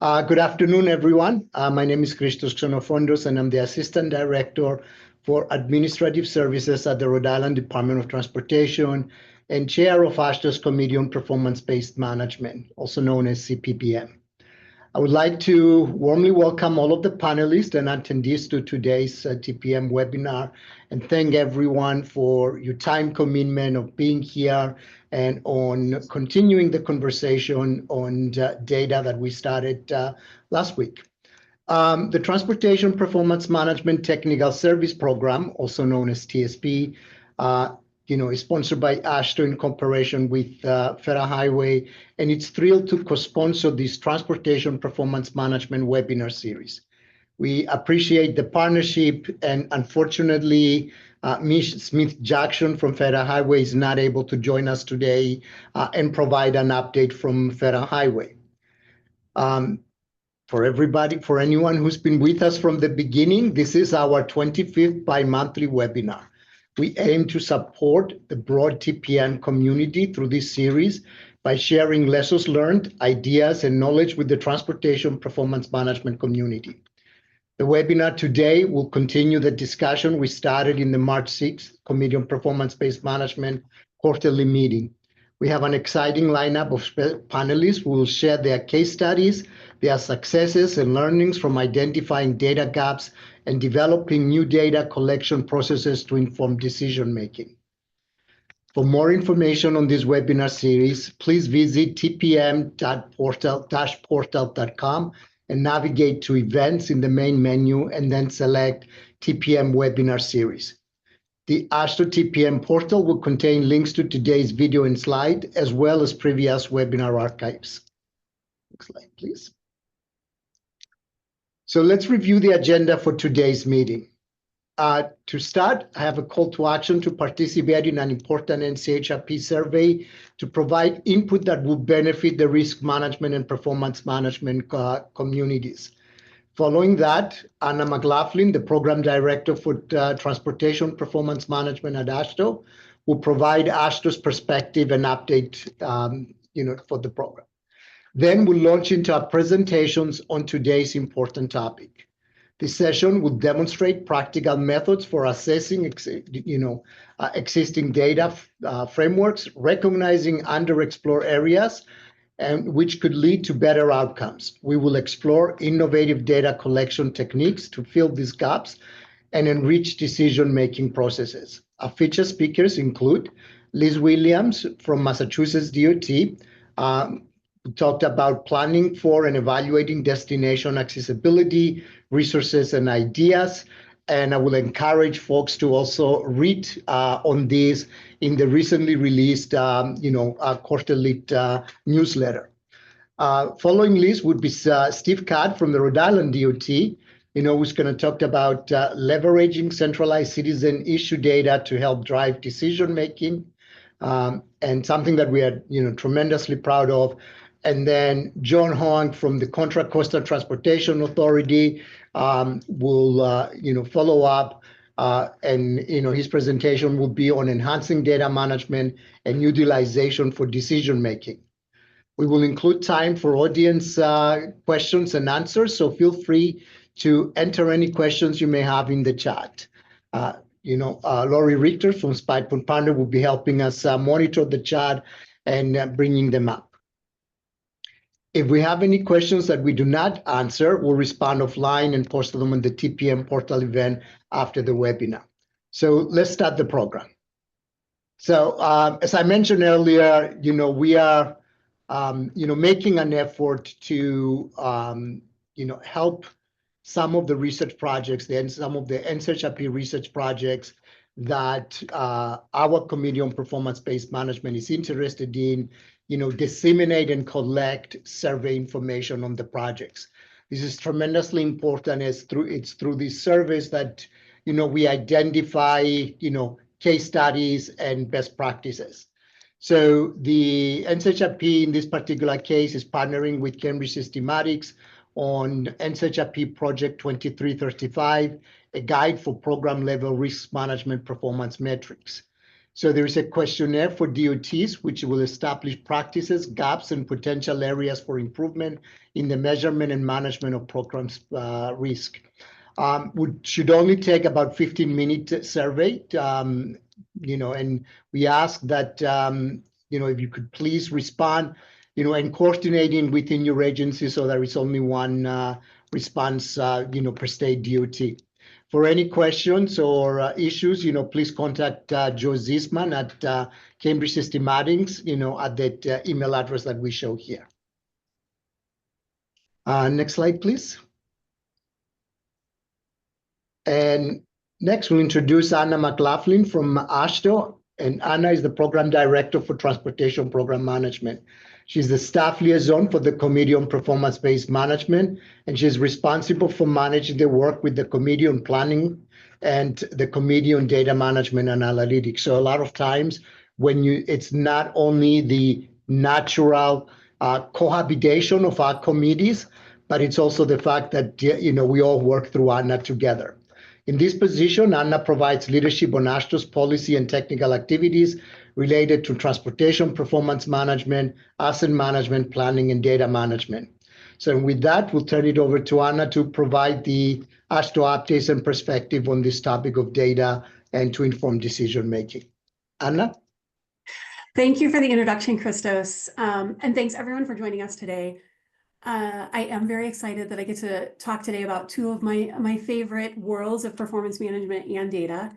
Good afternoon, everyone. My name is Christos Xenofondos, and I'm the Assistant Director for Administrative Services at the Rhode Island Department of Transportation and Chair of AASHTO's Committee on Performance-Based Management, also known as CPBM. I would like to warmly welcome all of the panelists and attendees to today's TPM webinar and thank everyone for your time commitment of being here and on continuing the conversation on data that we started last week. The Transportation Performance Management Technical Service Program, also known as TSP, is sponsored by AASHTO in cooperation with Federal Highway, and it's thrilled to co-sponsor this Transportation Performance Management webinar series. We appreciate the partnership, and unfortunately, Ms. Smith-Jackson from Federal Highway is not able to join us today and provide an update from Federal Highway. For anyone who's been with us from the beginning, this is our 25th bi-monthly webinar. We aim to support the broad TPM community through this series by sharing lessons learned, ideas, and knowledge with the transportation performance management community. The webinar today will continue the discussion we started in the March 6th Committee on Performance-Based Management quarterly meeting. We have an exciting lineup of panelists who will share their case studies, their successes and learnings from identifying data gaps and developing new data collection processes to inform decision-making. For more information on this webinar series, please visit tpm.portal-portal.com and navigate to events in the main menu and then select TPM webinar series. The AASHTO TPM portal will contain links to today's video and slide, as well as previous webinar archives. Next slide, please. So let's review the agenda for today's meeting. To start, I have a call to action to participate in an important NCHRP survey to provide input that will benefit the risk management and performance management communities. Following that, Anna McLaughlin, the Program Director for Transportation Performance Management at AASHTO, will provide AASHTO's perspective and update for the program. Then we'll launch into our presentations on today's important topic. This session will demonstrate practical methods for assessing existing data frameworks, recognizing underexplored areas, and which could lead to better outcomes. We will explore innovative data collection techniques to fill these gaps and enrich decision-making processes. Our featured speakers include Liz Williams from Massachusetts DOT, who talked about planning for and evaluating destination accessibility, resources, and ideas. And I will encourage folks to also read on this in the recently released, quarterly newsletter. Following Liz would be Steve Catt from the Rhode Island DOT, who's going to talk about leveraging centralized citizen issue data to help drive decision-making, and something that we are, tremendously proud of. And then John Hong from the Contra Costa Transportation Authority will, follow up, and his presentation will be on enhancing data management and utilization for decision making. We will include time for audience questions and answers, so feel free to enter any questions you may have in the chat. Laurie Richter from Spitepoint Partner will be helping us monitor the chat and bringing them up. If we have any questions that we do not answer, we'll respond offline and post them on the TPM portal event after the webinar. So let's start the program. So as I mentioned earlier, we are, making an effort to, help some of the research projects, some of the NCHRP research projects that our Committee on Performance-Based Management is interested in, disseminate and collect survey information on the projects. This is tremendously important as it's through these surveys that, we identify, case studies and best practices. So the NCHRP in this particular case is partnering with Cambridge Systematics on NCHRP Project 2335, a guide for program level risk management performance metrics. So there is a questionnaire for DOTs, which will establish practices, gaps, and potential areas for improvement in the measurement and management of programs risk. Should only take about 15-minute survey, and we ask that, if you could please respond, and coordinating within your agency so there is only one response, per state DOT. For any questions or issues, please contact Joe Zisman at Cambridge Systematics, at that email address that we show here. Next slide, please. And next, we'll introduce Anna McLaughlin from AASHTO, and Anna is the Program Director for Transportation Program Management. She's the staff liaison for the Committee on Performance-Based Management, and she's responsible for managing the work with the Committee on Planning and the Committee on Data Management and Analytics. So a lot of times it's not only the natural cohabitation of our committees, but it's also the fact that, we all work through Anna together. In this position, Anna provides leadership on AASHTO's policy and technical activities related to transportation performance management, asset management, planning, and data management. So with that, we'll turn it over to Anna to provide the AASHTO updates and perspective on this topic of data and to inform decision-making. Anna? Thank you for the introduction, Christos. And thanks everyone for joining us today. I am very excited that I get to talk today about two of my favorite worlds of performance management and data.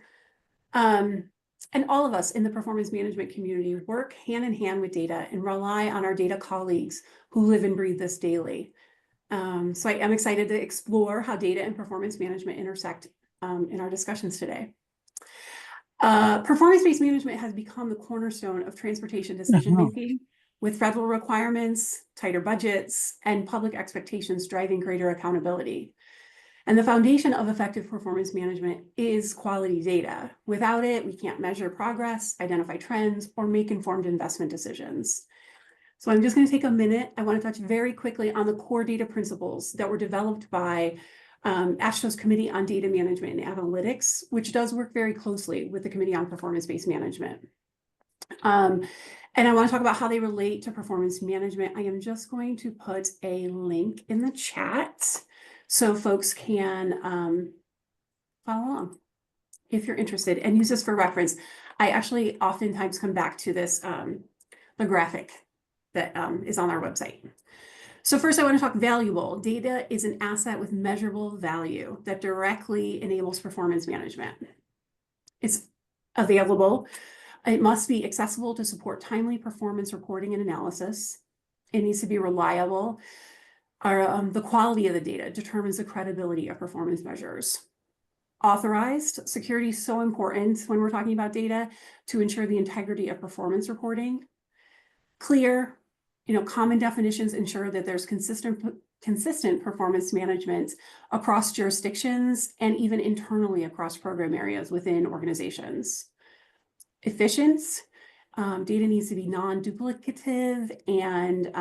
And all of us in the performance management community work hand in hand with data and rely on our data colleagues who live and breathe this daily. So I am excited to explore how data and performance management intersect in our discussions today. Performance-based management has become the cornerstone of transportation decision-making, with federal requirements, tighter budgets, and public expectations driving greater accountability. And the foundation of effective performance management is quality data. Without it, we can't measure progress, identify trends, or make informed investment decisions. So I'm just going to take a minute. I want to touch very quickly on the core data principles that were developed by AASHTO's Committee on Data Management and Analytics, which does work very closely with the Committee on Performance-Based Management. And I want to talk about how they relate to performance management. I am just going to put a link in the chat so folks can follow along if you're interested and use this for reference. I actually oftentimes come back to this, the graphic that is on our website. So first I want to talk valuable. Data is an asset with measurable value that directly enables performance management. It's available. It must be accessible to support timely performance reporting and analysis. It needs to be reliable. The quality of the data determines the credibility of performance measures. Authorized. Security is so important when we're talking about data to ensure the integrity of performance reporting. Clear. Common definitions ensure that there's consistent performance management across jurisdictions and even internally across program areas within organizations. Efficient. Data needs to be non-duplicative, and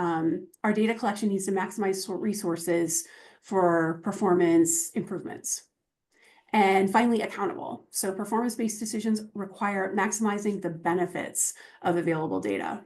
our data collection needs to maximize resources for performance improvements. And finally, accountable. So performance-based decisions require maximizing the benefits of available data.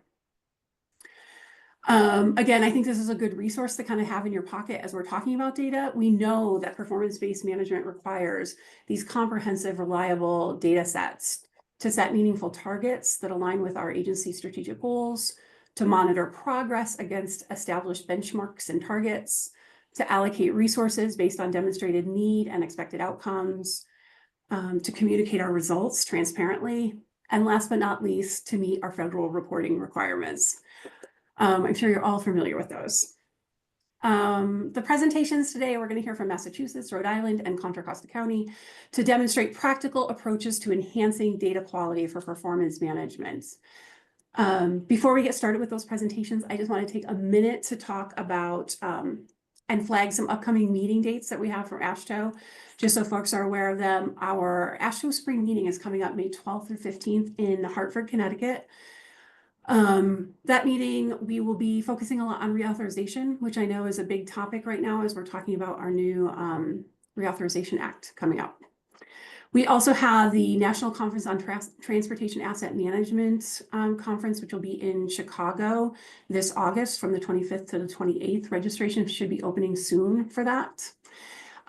Again, I think this is a good resource to kind of have in your pocket as we're talking about data. We know that performance-based management requires these comprehensive, reliable data sets to set meaningful targets that align with our agency's strategic goals, to monitor progress against established benchmarks and targets, to allocate resources based on demonstrated need and expected outcomes, to communicate our results transparently, and last but not least, to meet our federal reporting requirements. I'm sure you're all familiar with those. The presentations today, we're going to hear from Massachusetts, Rhode Island, and Contra Costa County to demonstrate practical approaches to enhancing data quality for performance management. Before we get started with those presentations, I just want to take a minute to talk about and flag some upcoming meeting dates that we have for AASHTO, just so folks are aware of them. Our AASHTO spring meeting is coming up May 12th through 15th in Hartford, Connecticut. That meeting, we will be focusing a lot on reauthorization, which I know is a big topic right now as we're talking about our new Reauthorization Act coming up. We also have the National Conference on Transportation Asset Management Conference, which will be in Chicago this August from the 25th to the 28th. Registration should be opening soon for that.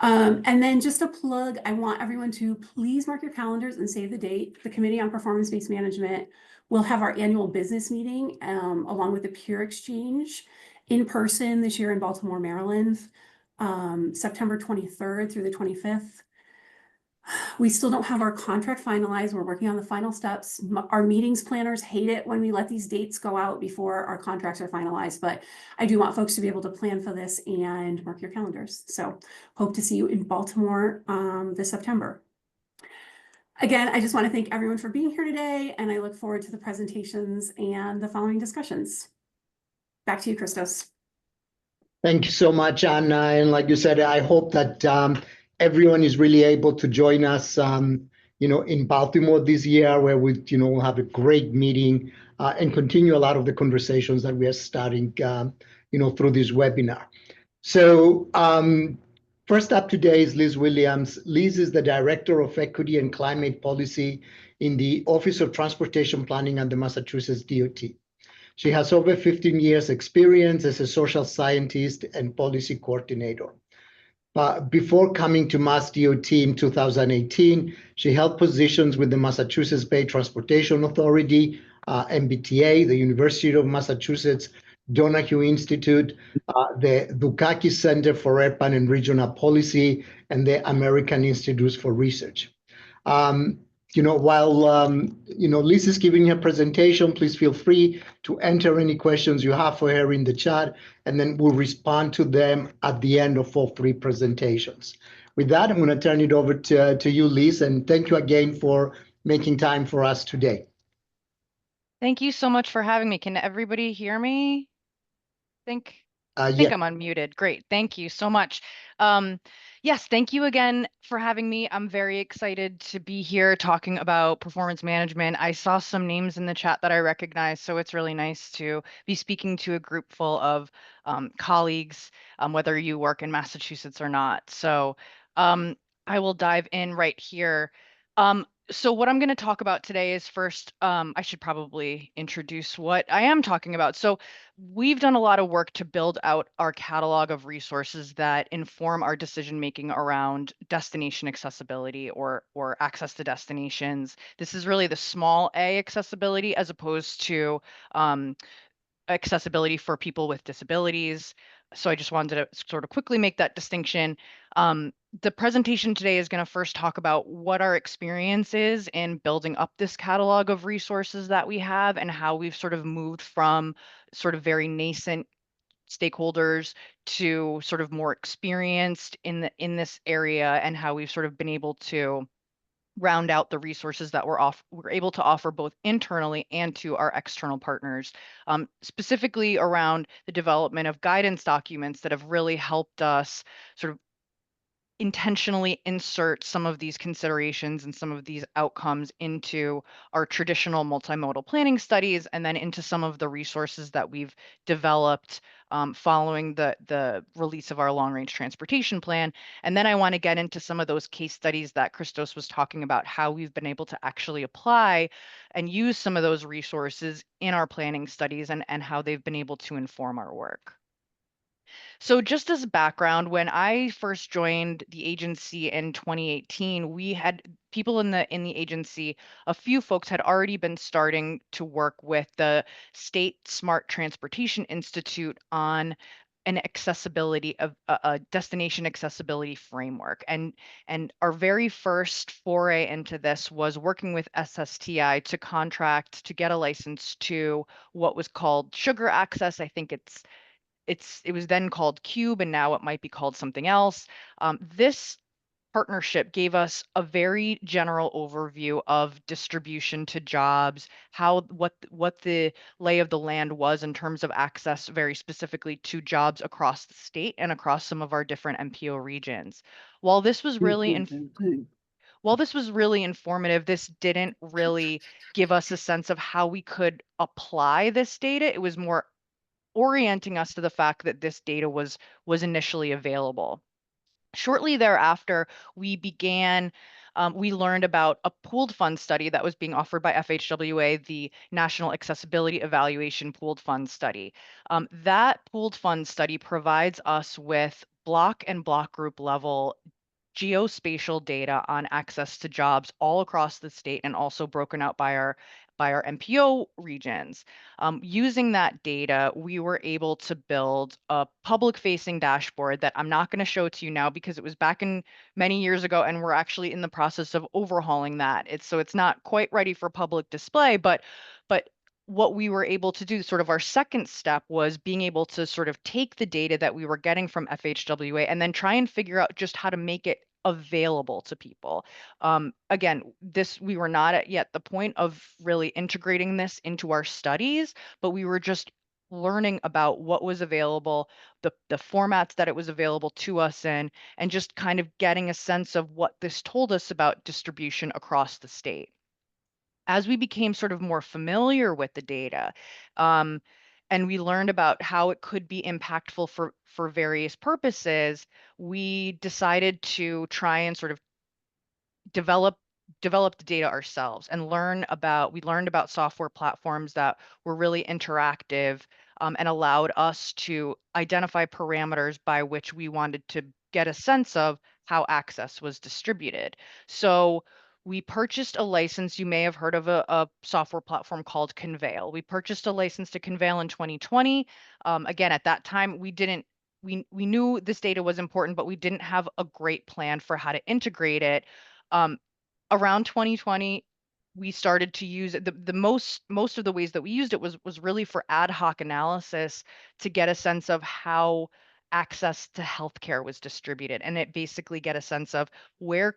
And then just a plug, I want everyone to please mark your calendars and save the date. The Committee on Performance-Based Management will have our annual business meeting along with the Peer Exchange in person this year in Baltimore, Maryland, September 23rd through the 25th. We still don't have our contract finalized. We're working on the final steps. Our meetings planners hate it when we let these dates go out before our contracts are finalized, but I do want folks to be able to plan for this and mark your calendars. So hope to see you in Baltimore this September. Again, I just want to thank everyone for being here today, and I look forward to the presentations and the following discussions. Back to you, Christos. Thank you so much, Anna. And like you said, I hope that everyone is really able to join us, in Baltimore this year, where we, will have a great meeting and continue a lot of the conversations that we are starting, through this webinar. So first up today is Liz Williams. Liz is the Director of Equity and Climate Policy in the Office of Transportation Planning at the Massachusetts DOT. She has over 15 years experience as a social scientist and policy coordinator. Before coming to Mass DOT in 2018, she held positions with the Massachusetts Bay Transportation Authority, MBTA, the University of Massachusetts Donahue Institute, the Dukakis Center for Urban and Regional Policy, and the American Institutes for Research. While Liz is giving her presentation, please feel free to enter any questions you have for her in the chat, and then we'll respond to them at the end of all three presentations. With that, I'm going to turn it over to you, Liz, and thank you again for making time for us today. Thank you so much for having me. Can everybody hear me? I think I'm unmuted. Great. Thank you so much. Yes, thank you again for having me. I'm very excited to be here talking about performance management. I saw some names in the chat that I recognize, so it's really nice to be speaking to a group full of colleagues, whether you work in Massachusetts or not. So I will dive in right here. So what I'm going to talk about today is first, I should probably introduce what I am talking about. So we've done a lot of work to build out our catalog of resources that inform our decision making around destination accessibility or access to destinations. This is really the small a accessibility as opposed to accessibility for people with disabilities. So I just wanted to sort of quickly make that distinction. The presentation today is going to first talk about what our experience is in building up this catalog of resources that we have and how we've sort of moved from sort of very nascent stakeholders to sort of more experienced in this area, and how we've sort of been able to round out the resources that we're able to offer both internally and to our external partners, specifically around the development of guidance documents that have really helped us sort of intentionally insert some of these considerations and some of these outcomes into our traditional multimodal planning studies, and then into some of the resources that we've developed following the release of our long-range transportation plan. And then I want to get into some of those case studies that Christos was talking about, how we've been able to actually apply and use some of those resources in our planning studies, and how they've been able to inform our work. So just as background, when I first joined the agency in 2018, we had people in the agency, a few folks had already been starting to work with the State Smart Transportation Institute on an accessibility of a destination accessibility framework. And our very first foray into this was working with SSTI to contract to get a license to what was called Sugar Access. I think it was then called Cube, and now it might be called something else. This partnership gave us a very general overview of distribution to jobs, what the lay of the land was in terms of access very specifically to jobs across the state and across some of our different MPO regions. While this was really informative, this didn't really give us a sense of how we could apply this data. It was more orienting us to the fact that this data was initially available. Shortly thereafter, we began We learned about a pooled fund study that was being offered by FHWA, the National Accessibility Evaluation Pooled Fund Study. That pooled fund study provides us with block and block group level geospatial data on access to jobs all across the state and also broken out by our MPO regions. Using that data, we were able to build a public-facing dashboard that I'm not going to show to you now because it was back in many years ago, and we're actually in the process of overhauling that. It's not quite ready for public display, but what we were able to do, sort of our second step, was being able to sort of take the data that we were getting from FHWA and then try and figure out just how to make it available to people. Again, we were not at yet the point of really integrating this into our studies, but we were just learning about what was available, the formats that it was available to us in, and just kind of getting a sense of what this told us about distribution across the state. As we became sort of more familiar with the data, and we learned about how it could be impactful for various purposes, we decided to try and sort of develop the data ourselves and we learned about software platforms that were really interactive, and allowed us to identify parameters by which we wanted to get a sense of how access was distributed. So we purchased a license. You may have heard of a software platform called Conveil. We purchased a license to Conveil in 2020. Again, at that time, we knew this data was important, but we didn't have a great plan for how to integrate it. Around 2020, we started to use it. The most of the ways that we used it was really for ad hoc analysis to get a sense of how access to healthcare was distributed, and it basically get a sense of where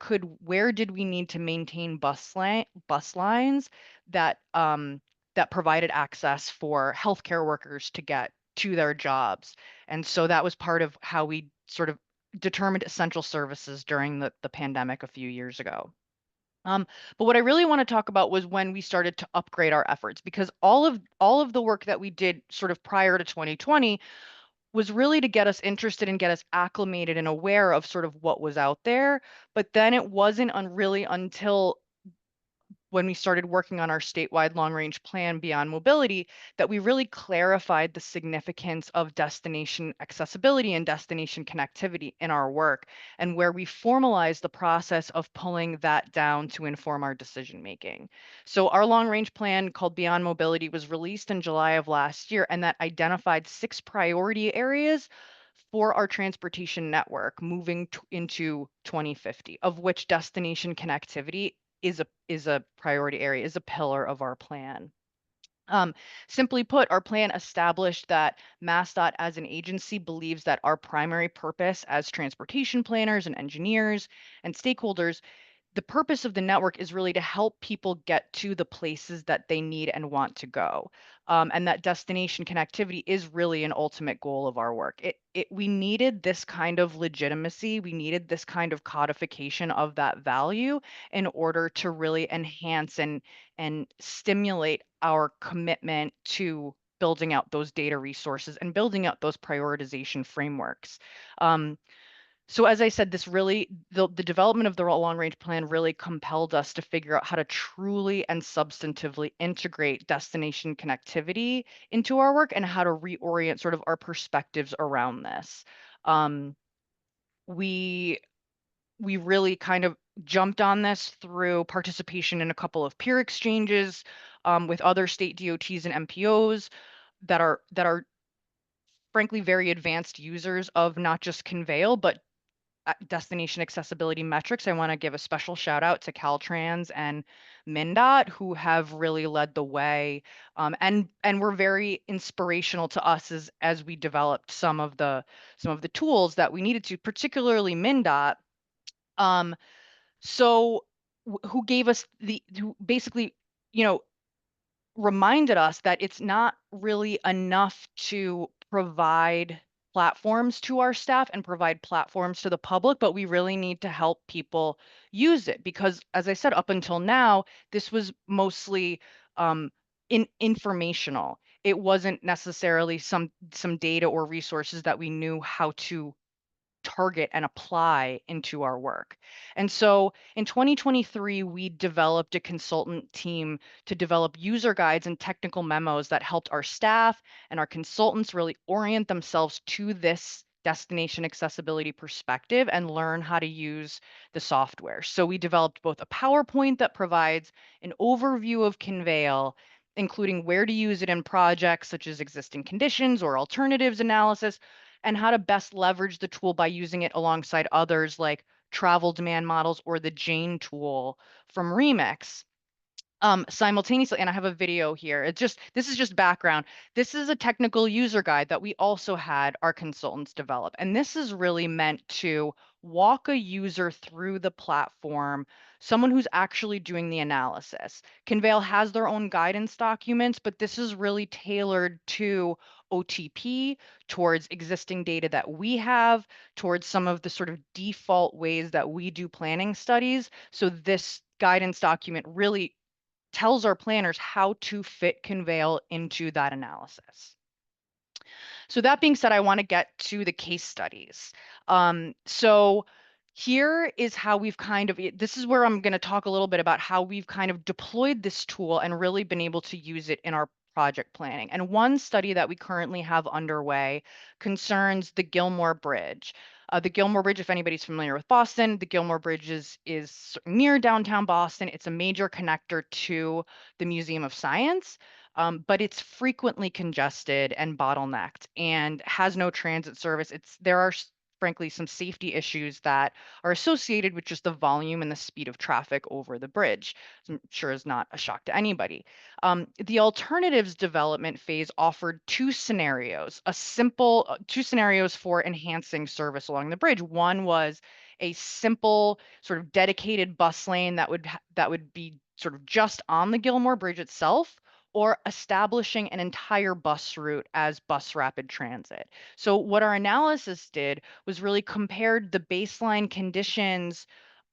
did we need to maintain bus lines that that provided access for healthcare workers to get to their jobs. And so that was part of how we sort of determined essential services during the pandemic a few years ago. But what I really want to talk about was when we started to upgrade our efforts, because all of the work that we did sort of prior to 2020 was really to get us interested and get us acclimated and aware of sort of what was out there. But then it wasn't really until when we started working on our statewide long-range plan beyond mobility that we really clarified the significance of destination accessibility and destination connectivity in our work, and where we formalized the process of pulling that down to inform our decision making. So our long-range plan, called Beyond Mobility, was released in July of last year, and that identified 6 priority areas for our transportation network moving into 2050, of which destination connectivity is a priority area, is a pillar of our plan. Simply put, our plan established that MassDOT as an agency believes that our primary purpose as transportation planners and engineers and stakeholders, the purpose of the network is really to help people get to the places that they need and want to go. And that destination connectivity is really an ultimate goal of our work. We needed this kind of legitimacy. We needed this kind of codification of that value in order to really enhance and stimulate our commitment to building out those data resources and building out those prioritization frameworks. So as I said, the development of the long range plan really compelled us to figure out how to truly and substantively integrate destination connectivity into our work and how to reorient sort of our perspectives around this. We really kind of jumped on this through participation in a couple of peer exchanges with other state DOTs and MPOs that are frankly very advanced users of not just Conveil, but destination accessibility metrics. I want to give a special shout out to Caltrans and MnDOT, who have really led the way, and were very inspirational to us as we developed some of the tools that we needed to, particularly MnDOT. So who gave us who basically, you know, reminded us that it's not really enough to provide platforms to our staff and provide platforms to the public, but we really need to help people use it because, as I said, up until now, this was mostly informational. It wasn't necessarily some data or resources that we knew how to target and apply into our work. And so in 2023, we developed a consultant team to develop user guides and technical memos that helped our staff and our consultants really orient themselves to this destination accessibility perspective and learn how to use the software. So we developed both a PowerPoint that provides an overview of Conveil, including where to use it in projects such as existing conditions or alternatives analysis, and how to best leverage the tool by using it alongside others like travel demand models or the Jane tool from Remix. Simultaneously, and I have a video here. This is just background. This is a technical user guide that we also had our consultants develop. And this is really meant to walk a user through the platform, someone who's actually doing the analysis. Conveil has their own guidance documents, but this is really tailored to OTP, towards existing data that we have, towards some of the sort of default ways that we do planning studies. So this guidance document really tells our planners how to fit Conveil into that analysis. So that being said, I want to get to the case studies. So here is how we've this is where I'm going to talk a little bit about how we've kind of deployed this tool and really been able to use it in our project planning. And one study that we currently have underway concerns the Gilmore Bridge. The Gilmore Bridge, if anybody's familiar with Boston, the Gilmore Bridge is near downtown Boston. It's a major connector to the Museum of Science. But it's frequently congested and bottlenecked and has no transit service. There are frankly some safety issues that are associated with just the volume and the speed of traffic over the bridge. I'm sure is not a shock to anybody. The alternatives development phase offered two scenarios, two scenarios for enhancing service along the bridge. One was a simple sort of dedicated bus lane that would be sort of just on the Gilmore Bridge itself, or establishing an entire bus route as bus rapid transit. So what our analysis did was really compared the baseline conditions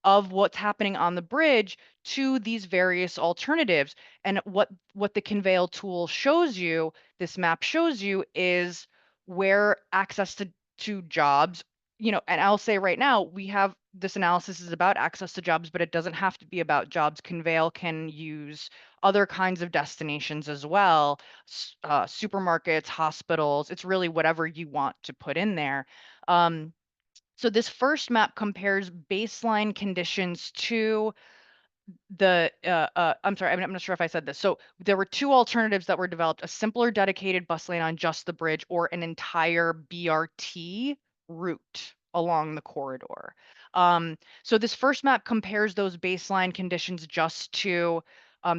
of what's happening on the bridge to these various alternatives. And what the Conveil tool shows you, this map shows you, is where access to jobs, and I'll say right now, we have this analysis is about access to jobs, but it doesn't have to be about jobs. Conveil can use other kinds of destinations as well, supermarkets, hospitals. It's really whatever you want to put in there. So this first map compares baseline conditions to I'm sorry, I'm not sure if I said this. So there were two alternatives that were developed: a simpler dedicated bus lane on just the bridge, or an entire BRT route along the corridor. So this first map compares those baseline conditions just to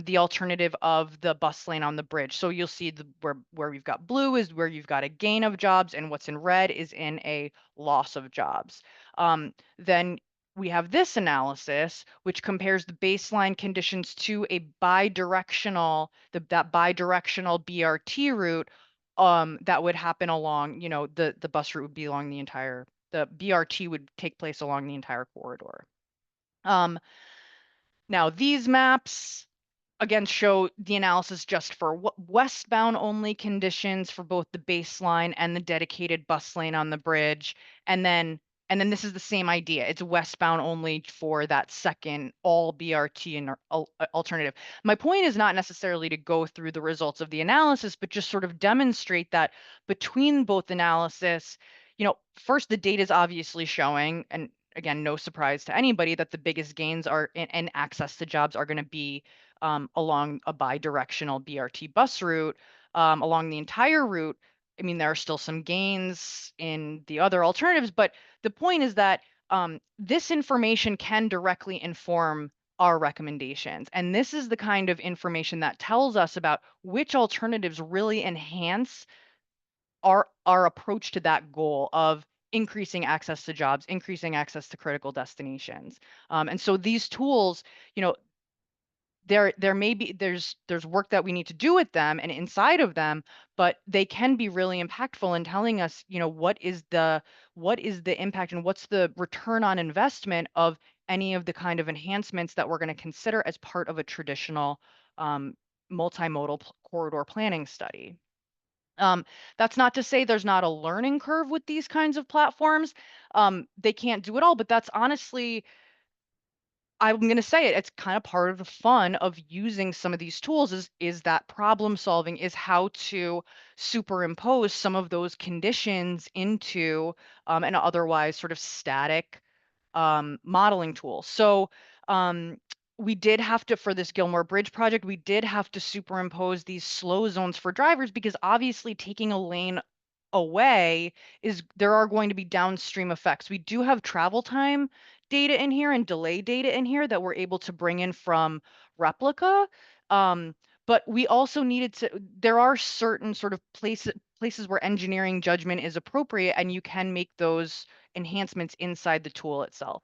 the alternative of the bus lane on the bridge. So you'll see where we've got blue is where you've got a gain of jobs, and what's in red is in a loss of jobs. Then we have this analysis, which compares the baseline conditions to a bidirectional, that bidirectional BRT route that would happen along, the bus route would be along the BRT would take place along the entire corridor. Now these maps, again, show the analysis just for westbound only conditions for both the baseline and the dedicated bus lane on the bridge. And then this is the same idea. It's westbound only for that second all BRT and alternative. My point is not necessarily to go through the results of the analysis, but just sort of demonstrate that between both analysis, first the data is obviously showing, and again, no surprise to anybody, that the biggest gains are in access to jobs are going to be along a bidirectional BRT bus route. Along the entire route, I mean, there are still some gains in the other alternatives, but the point is that this information can directly inform our recommendations. And this is the kind of information that tells us about which alternatives really enhance our approach to that goal of increasing access to jobs, increasing access to critical destinations. And so these tools, there may be there's work that we need to do with them and inside of them, but they can be really impactful in telling us, what is the impact and what's the return on investment of any of the kind of enhancements that we're going to consider as part of a traditional multimodal corridor planning study. That's not to say there's not a learning curve with these kinds of platforms. They can't do it all, but that's honestly, I'm going to say it, it's kind of part of the fun of using some of these tools is that problem solving, is how to superimpose some of those conditions into an otherwise sort of static modeling tool. So um, we did have to, for this Gilmore Bridge project, we did have to superimpose these slow zones for drivers, because obviously taking a lane away there are going to be downstream effects. We do have travel time data in here and delay data in here that we're able to bring in from replica. Um, but we also needed to, there are certain sort of places where engineering judgment is appropriate, and you can make those enhancements inside the tool itself.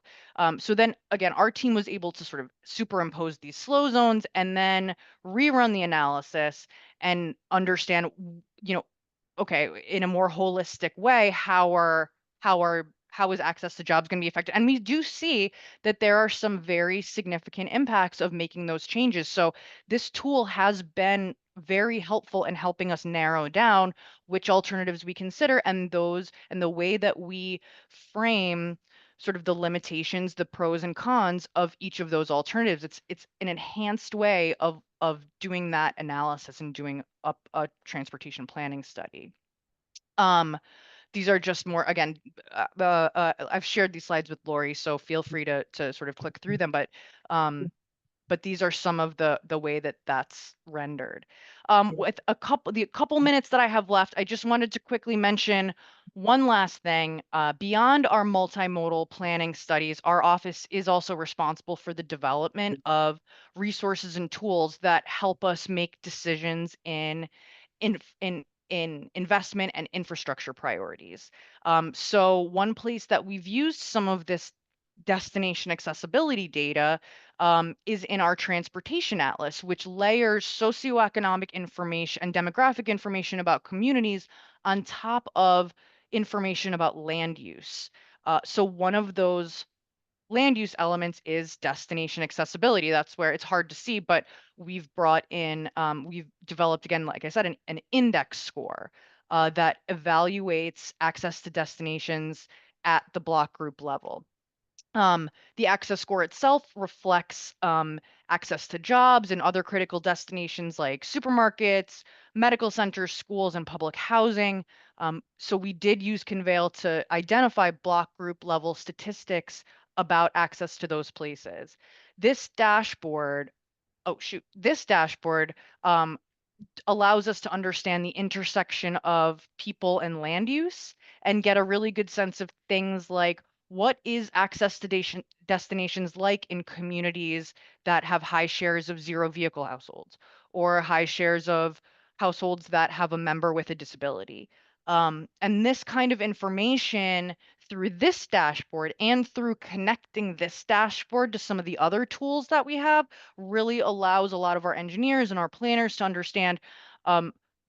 So then again, our team was able to sort of superimpose these slow zones and then rerun the analysis and understand, okay, in a more holistic way, how is access to jobs going to be affected? And we do see that there are some very significant impacts of making those changes. So this tool has been very helpful in helping us narrow down which alternatives we consider, and the way that we frame sort of the limitations, the pros and cons of each of those alternatives. It's an enhanced way of doing that analysis and doing a transportation planning study. These are just more, again, I've shared these slides with Lori, so feel free to sort of click through them, but these are some of the way that that's rendered. With the couple minutes that I have left, I just wanted to quickly mention one last thing. Beyond our multimodal planning studies, our office is also responsible for the development of resources and tools that help us make decisions in investment and infrastructure priorities. So one place that we've used some of this destination accessibility data is in our transportation atlas, which layers socioeconomic information and demographic information about communities on top of information about land use. So one of those land use elements is destination accessibility. That's where it's hard to see, but we've developed, again, like I said, an index score that evaluates access to destinations at the block group level. The access score itself reflects access to jobs and other critical destinations like supermarkets, medical centers, schools, and public housing. So we did use Conveil to identify block group level statistics about access to those places. This dashboard, um, allows us to understand the intersection of people and land use and get a really good sense of things like, what is access to destinations like in communities that have high shares of zero vehicle households, or high shares of households that have a member with a disability. And this kind of information through this dashboard and through connecting this dashboard to some of the other tools that we have really allows a lot of our engineers and our planners to understand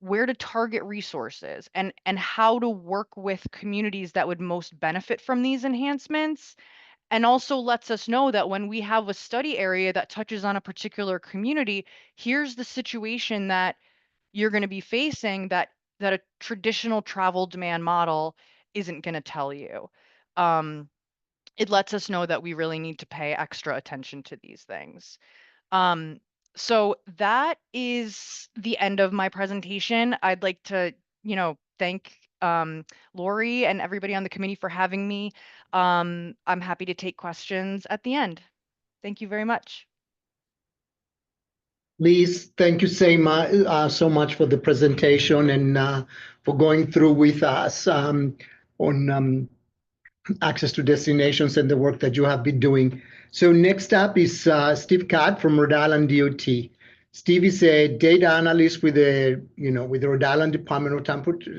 where to target resources and how to work with communities that would most benefit from these enhancements. And also lets us know that when we have a study area that touches on a particular community, here's the situation that you're going to be facing that a traditional travel demand model isn't going to tell you. It lets us know that we really need to pay extra attention to these things. Um, so that is the end of my presentation. I'd like to, thank Lori and everybody on the committee for having me. I'm happy to take questions at the end. Thank you very much. Liz, thank you so much for the presentation and for going through with us on access to destinations and the work that you have been doing. So next up is Steve Catt from Rhode Island DOT. Steve is a data analyst with the Rhode Island Department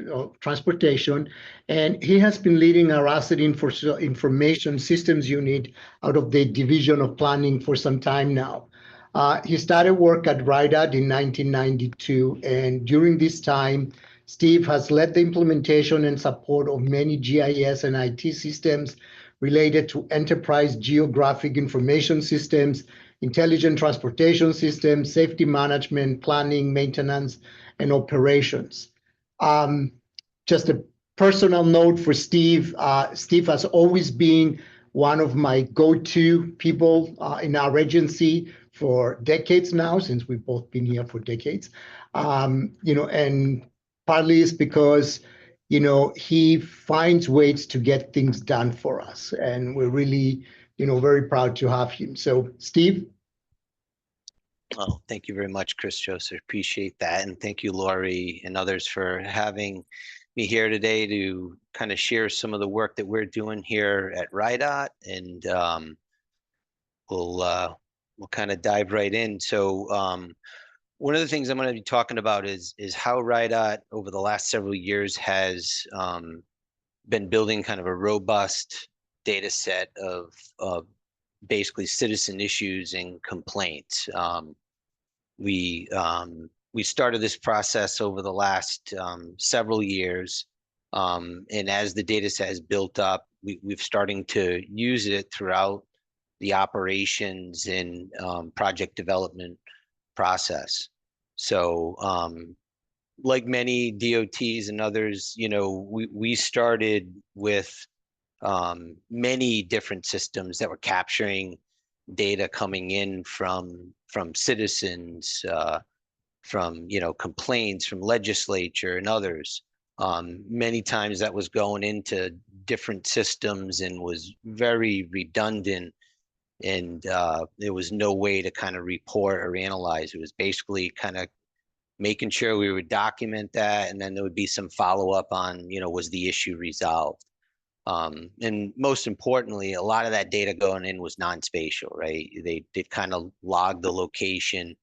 of Transportation, and he has been leading our asset information systems unit out of the Division of Planning for some time now. He started work at Rhode in 1992, and during this time, Steve has led the implementation and support of many GIS and IT systems related to enterprise geographic information systems, intelligent transportation systems, safety management, planning, maintenance, and operations. Just a personal note for Steve. Steve has always been one of my go-to people in our agency for decades now, since we've both been here for decades. And partly it's because, he finds ways to get things done for us. And we're really, very proud to have him. So, Steve? Well, thank you very much, Chris Joseph. Appreciate that. And thank you, Lori and others for having me here today to kind of share some of the work that we're doing here at Rhode. And we'll kind of dive right in. So one of the things I'm going to be talking about is how Rhode over the last several years has been building kind of a robust data set of basically citizen issues and complaints. We started this process over the last several years, and as the data set has built up, we've starting to use it throughout the operations and project development process. So like many DOTs and others, we started with many different systems that were capturing data coming in from citizens, from complaints from legislature and others. Many times that was going into different systems and was very redundant, and there was no way to kind of report or analyze. It was basically kind of making sure we would document that, and then there would be some follow-up on, was the issue resolved? And most importantly, a lot of that data going in was non-spatial, right? They kind of logged the location,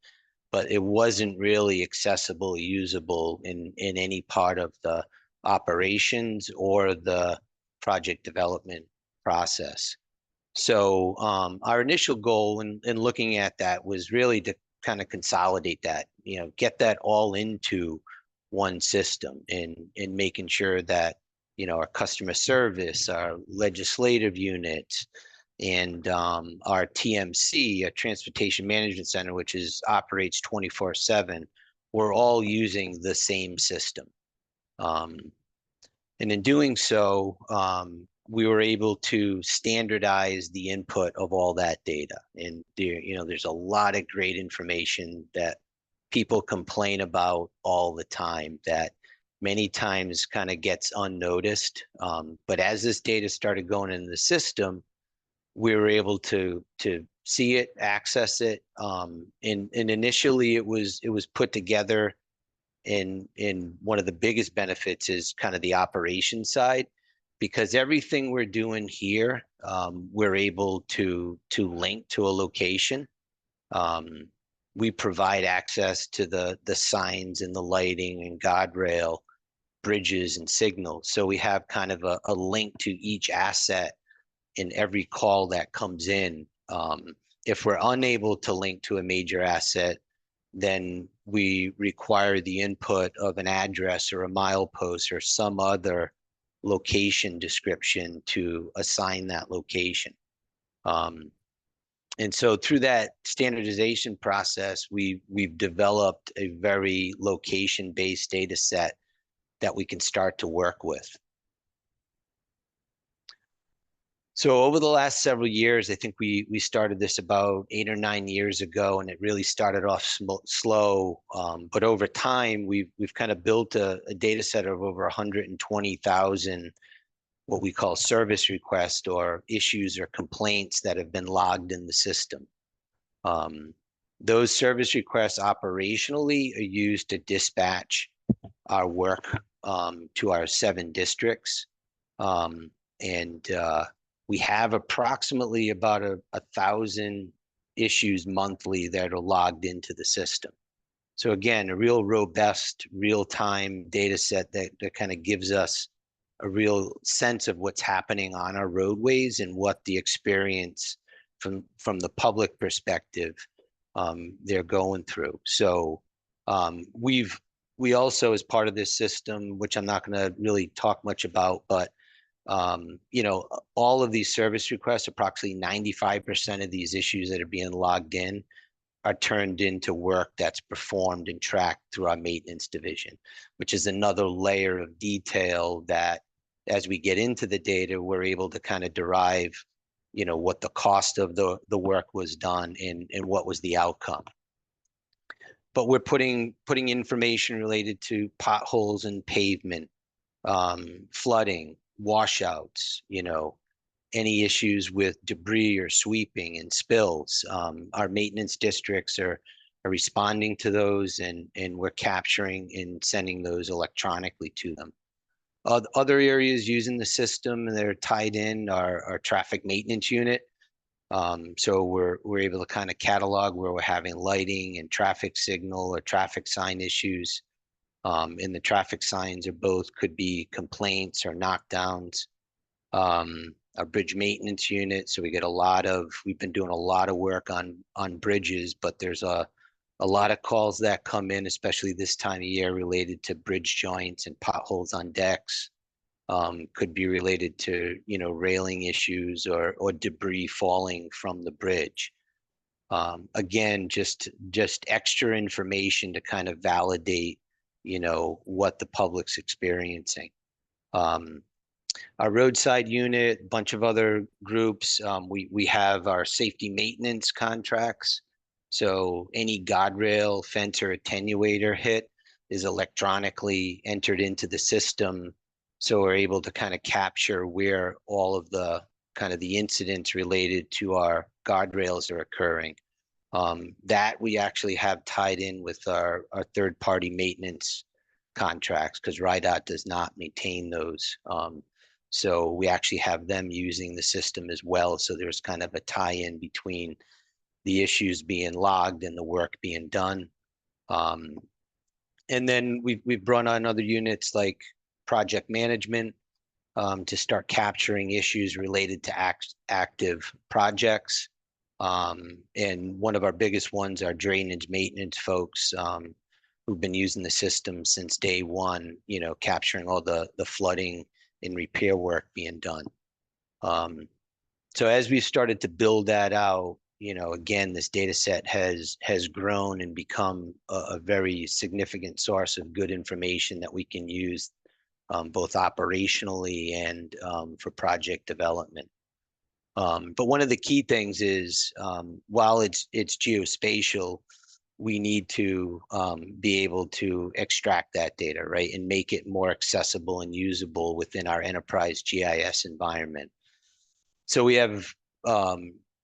but it wasn't really accessible, usable in any part of the operations or the project development process. So our initial goal in looking at that was really to kind of consolidate that, get that all into one system, and making sure that our customer service, our legislative units, and our TMC, a Transportation Management Center, which operates 24/7, we're all using the same system. And in doing so, we were able to standardize the input of all that data. And there's a lot of great information that people complain about all the time that many times kind of gets unnoticed. But as this data started going in the system, we were able to see it, access it. And initially it was put together in one of the biggest benefits is kind of the operation side, because everything we're doing here, we're able to link to a location. We provide access to the signs and the lighting and guardrail, bridges and signals. So we have kind of a link to each asset in every call that comes in. If we're unable to link to a major asset, then we require the input of an address or a milepost or some other location description to assign that location. And so through that standardization process, we've developed a very location-based data set that we can start to work with. So over the last several years, I think we started this about 8 or 9 years ago, and it really started off slow. But over time, we've kind of built a data set of over 120,000 what we call service requests or issues or complaints that have been logged in the system. Those service requests operationally are used to dispatch our work to our 7 districts. We have approximately about 1,000 issues monthly that are logged into the system. So again, a real robust, real-time data set that kind of gives us a real sense of what's happening on our roadways and what the experience from the public perspective they're going through. So we also, as part of this system, which I'm not going to really talk much about, but all of these service requests, approximately 95% of these issues that are being logged in are turned into work that's performed and tracked through our maintenance division, which is another layer of detail that as we get into the data, we're able to kind of derive, what the cost of the work was done and what was the outcome. But we're putting information related to potholes and pavement, flooding, washouts, any issues with debris or sweeping and spills. Our maintenance districts are responding to those, and we're capturing and sending those electronically to them. Other areas using the system that are tied in are our traffic maintenance unit. So we're able to kind of catalog where we're having lighting and traffic signal or traffic sign issues. And the traffic signs could be complaints or knockdowns. Our bridge maintenance unit. So we've been doing a lot of work on bridges, but there's a lot of calls that come in, especially this time of year, related to bridge joints and potholes on decks. Could be related to, railing issues or debris falling from the bridge. Again, just extra information to kind of validate, what the public's experiencing. Our roadside unit, a bunch of other groups. We have our safety maintenance contracts. So any guardrail, fence, or attenuator hit is electronically entered into the system. So we're able to kind of capture where all of the incidents related to our guardrails are occurring. That we actually have tied in with our third-party maintenance contracts, because Rhode does not maintain those. So we actually have them using the system as well. So there's kind of a tie-in between the issues being logged and the work being done. And then we've brought on other units like project management to start capturing issues related to active projects. And one of our biggest ones are drainage maintenance folks who've been using the system since day one, capturing all the flooding and repair work being done. So as we started to build that out, again, this data set has grown and become a very significant source of good information that we can use both operationally and for project development. But one of the key things is, while it's geospatial, we need to be able to extract that data, right, and make it more accessible and usable within our enterprise GIS environment. So we have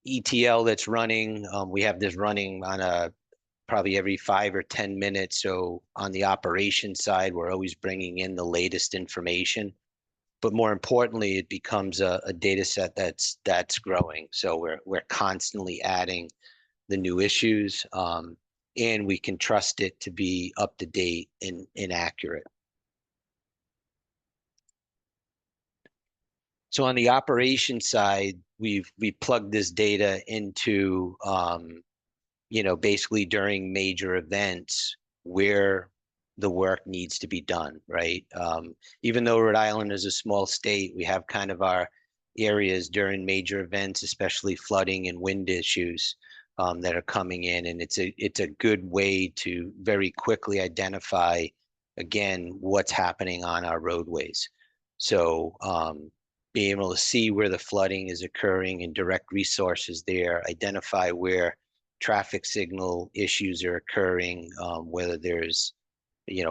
ETL that's running. We have this running on probably every 5 or 10 minutes. So on the operations side, we're always bringing in the latest information. But more importantly, it becomes a data set that's growing. So we're constantly adding the new issues, and we can trust it to be up to date and accurate. So on the operations side, we plugged this data into, basically during major events where the work needs to be done, right? Even though Rhode Island is a small state, we have kind of our areas during major events, especially flooding and wind issues that are coming in. And it's a good way to very quickly identify, again, what's happening on our roadways. So being able to see where the flooding is occurring and direct resources there, identify where traffic signal issues are occurring, whether there's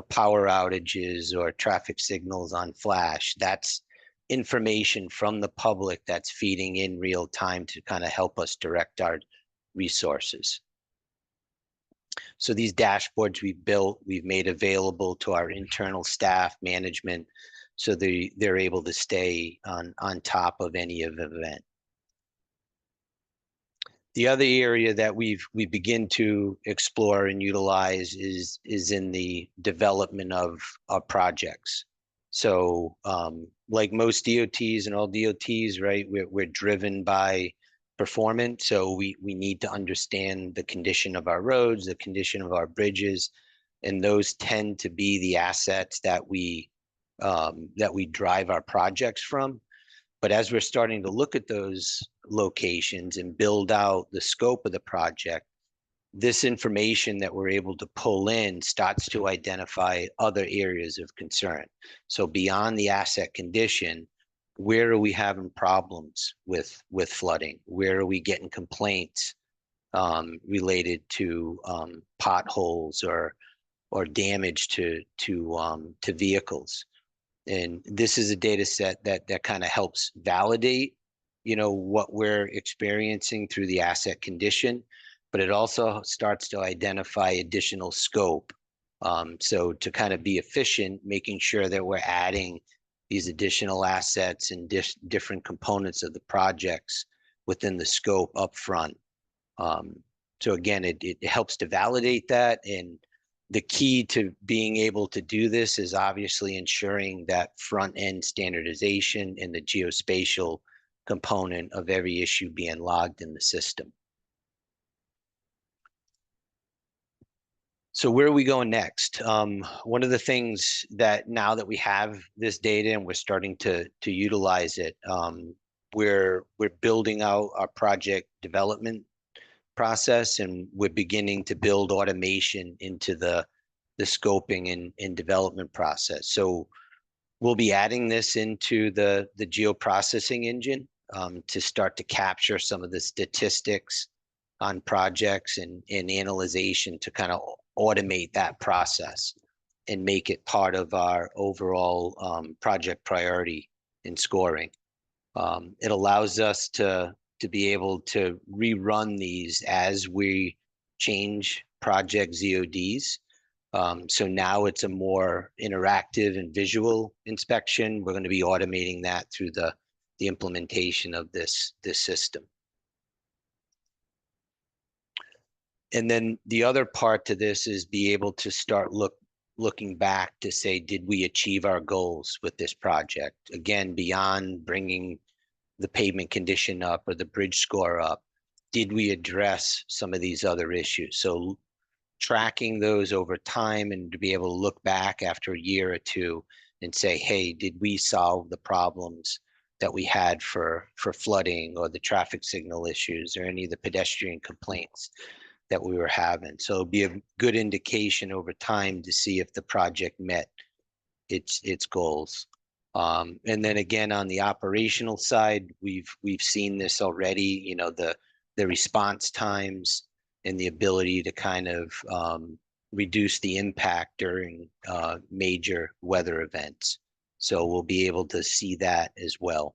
power outages or traffic signals on flash. That's information from the public that's feeding in real time to kind of help us direct our resources. So these dashboards we've made available to our internal staff management, so they're able to stay on top of any event. The other area that we begin to explore and utilize is in the development of our projects. So like most DOTs and all DOTs, right, we're driven by performance. So we need to understand the condition of our roads, the condition of our bridges, and those tend to be the assets that we drive our projects from. But as we're starting to look at those locations and build out the scope of the project, this information that we're able to pull in starts to identify other areas of concern. So beyond the asset condition, where are we having problems with flooding? Where are we getting complaints related to potholes or damage to vehicles? And this is a data set that kind of helps validate, what we're experiencing through the asset condition, but it also starts to identify additional scope. So to kind of be efficient, making sure that we're adding these additional assets and different components of the projects within the scope up front. So again, it helps to validate that, and the key to being able to do this is obviously ensuring that front-end standardization and the geospatial component of every issue being logged in the system. So where are we going next? One of the things that now that we have this data and we're starting to utilize it, we're building out our project development process, and we're beginning to build automation into the scoping and development process. So we'll be adding this into the geoprocessing engine to start to capture some of the statistics on projects and analyzation to kind of automate that process and make it part of our overall project priority in scoring. It allows us to be able to rerun these as we change project ZODs. So now it's a more interactive and visual inspection. We're going to be automating that through the implementation of this system. And then the other part to this is be able to start looking back to say, did we achieve our goals with this project? Again, beyond bringing the pavement condition up or the bridge score up, did we address some of these other issues? So tracking those over time and to be able to look back after a year or two and say, hey, did we solve the problems that we had for flooding or the traffic signal issues or any of the pedestrian complaints that we were having? So it'll be a good indication over time to see if the project met its goals. And then again, on the operational side, we've seen this already, the response times and the ability to kind of reduce the impact during major weather events. So we'll be able to see that as well.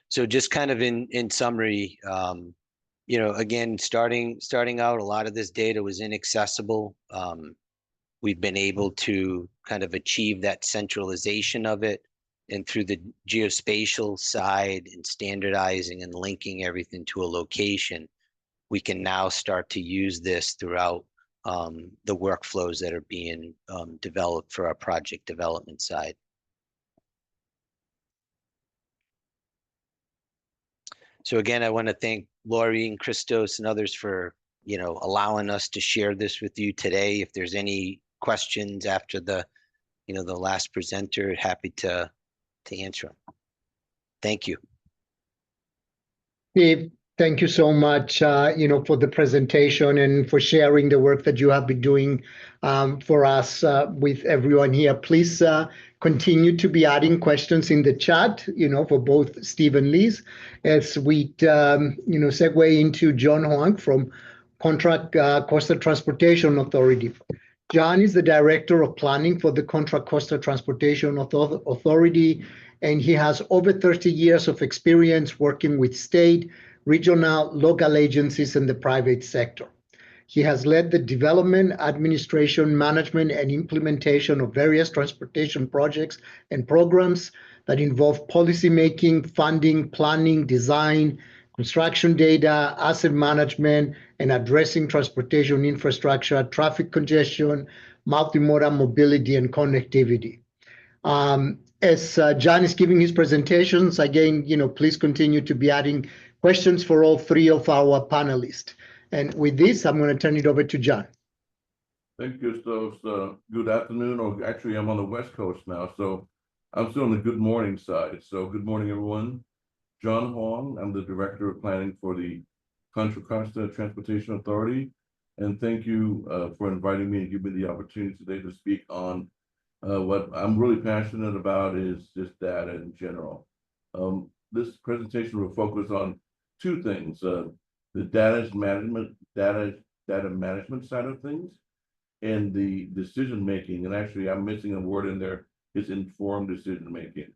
So just kind of in summary, again, starting out, a lot of this data was inaccessible. We've been able to kind of achieve that centralization of it, and through the geospatial side and standardizing and linking everything to a location, we can now start to use this throughout the workflows that are being developed for our project development side. So again, I want to thank Laurie and Christos and others for allowing us to share this with you today. If there's any questions after the last presenter, happy to answer them. Thank you. Steve, thank you so much, for the presentation and for sharing the work that you have been doing for us with everyone here. Please continue to be adding questions in the chat, for both Steve and Liz, as we, segue into John Huang from Contract Coastal Transportation Authority. John is the Director of Planning for the Contract Coastal Transportation Authority, and he has over 30 years of experience working with state, regional, local agencies in the private sector. He has led the development, administration, management, and implementation of various transportation projects and programs that involve policymaking, funding, planning, design, construction data, asset management, and addressing transportation infrastructure, traffic congestion, multimodal mobility, and connectivity. As John is giving his presentations, again, please continue to be adding questions for all three of our panelists. And with this, I'm going to turn it over to John. Thank you, Christos. Good afternoon, or actually I'm on the West Coast now, so I'm still on the good morning side. So good morning, everyone. John Huang, I'm the Director of Planning for the Contra Costa Transportation Authority. And thank you for inviting me and giving me the opportunity today to speak on what I'm really passionate about is just data in general. This presentation will focus on two things, the data management side of things and the decision making. And actually, I'm missing a word in there, is informed decision making.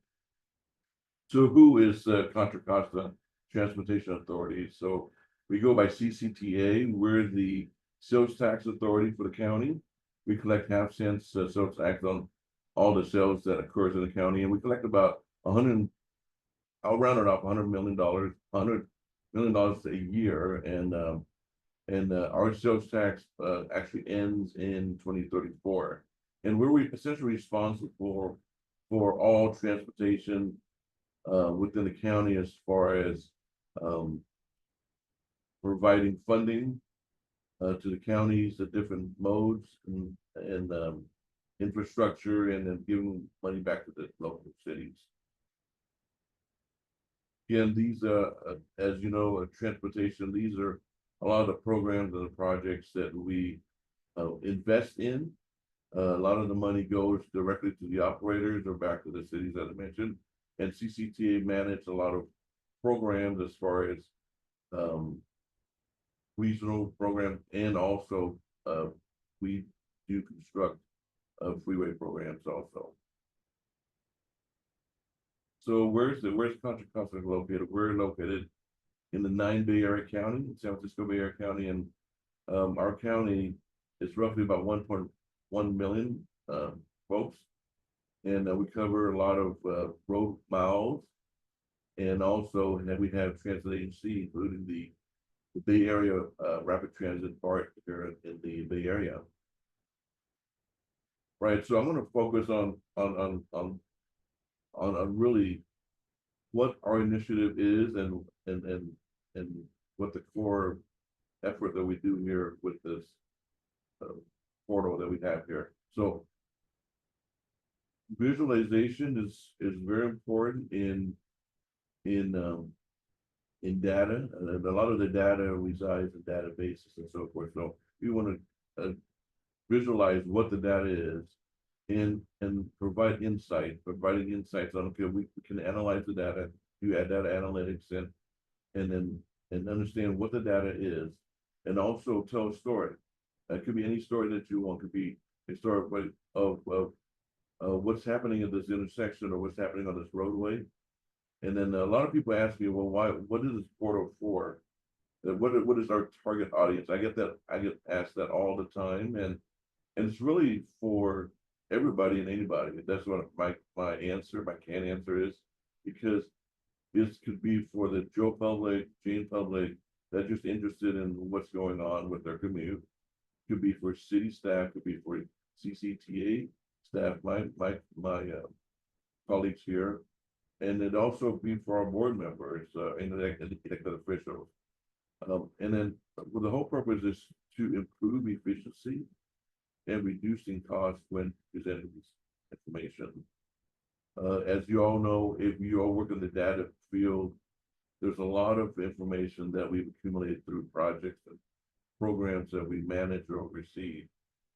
So who is Contra Costa Transportation Authority? So we go by CCTA. We're the sales tax authority for the county. We collect half-cents sales tax on all the sales that occurs in the county, and we collect about 100. I'll round it off, $100 million, $100 million a year, and our sales tax actually ends in 2034, and we're essentially responsible for all transportation within the county as far as providing funding to the counties, the different modes and infrastructure, and then giving money back to the local cities. Again, these as you know, transportation, these are a lot of the programs and the projects that we invest in. A lot of the money goes directly to the operators or back to the cities, as I mentioned. And CCTA manage a lot of programs as far as regional programs, and also we do construct freeway programs also. So where's Contra Costa located? We're located in the 9 Bay Area County, San Francisco Bay Area County, and our county is roughly about 1.1 million folks, and we cover a lot of road miles, and also we have transit agency, including the Bay Area Rapid Transit part here in the Bay Area. Right, so I'm going to focus on really what our initiative is and what the core effort that we do here with this portal that we have here. So visualization is very important in data, and a lot of the data resides in databases and so forth. So we want to visualize what the data is and provide insight. Providing insights on, okay, we can analyze the data, do data analytics, and understand what the data is, and also tell a story. It could be any story that you want. It could be a story of what's happening at this intersection or what's happening on this roadway. And then a lot of people ask me, well, what is this portal for? What is our target audience? I get asked that all the time, and it's really for everybody and anybody. That's what my canned answer is, because this could be for the Joe public, Jane public, that's just interested in what's going on with their commute. Could be for city staff, could be for CCTA staff, my colleagues here, and it also be for our board members and elected officials. And then the whole purpose is to improve efficiency and reducing costs when presenting this information. As you all know, if you all work in the data field, there's a lot of information that we've accumulated through projects and programs that we manage or oversee.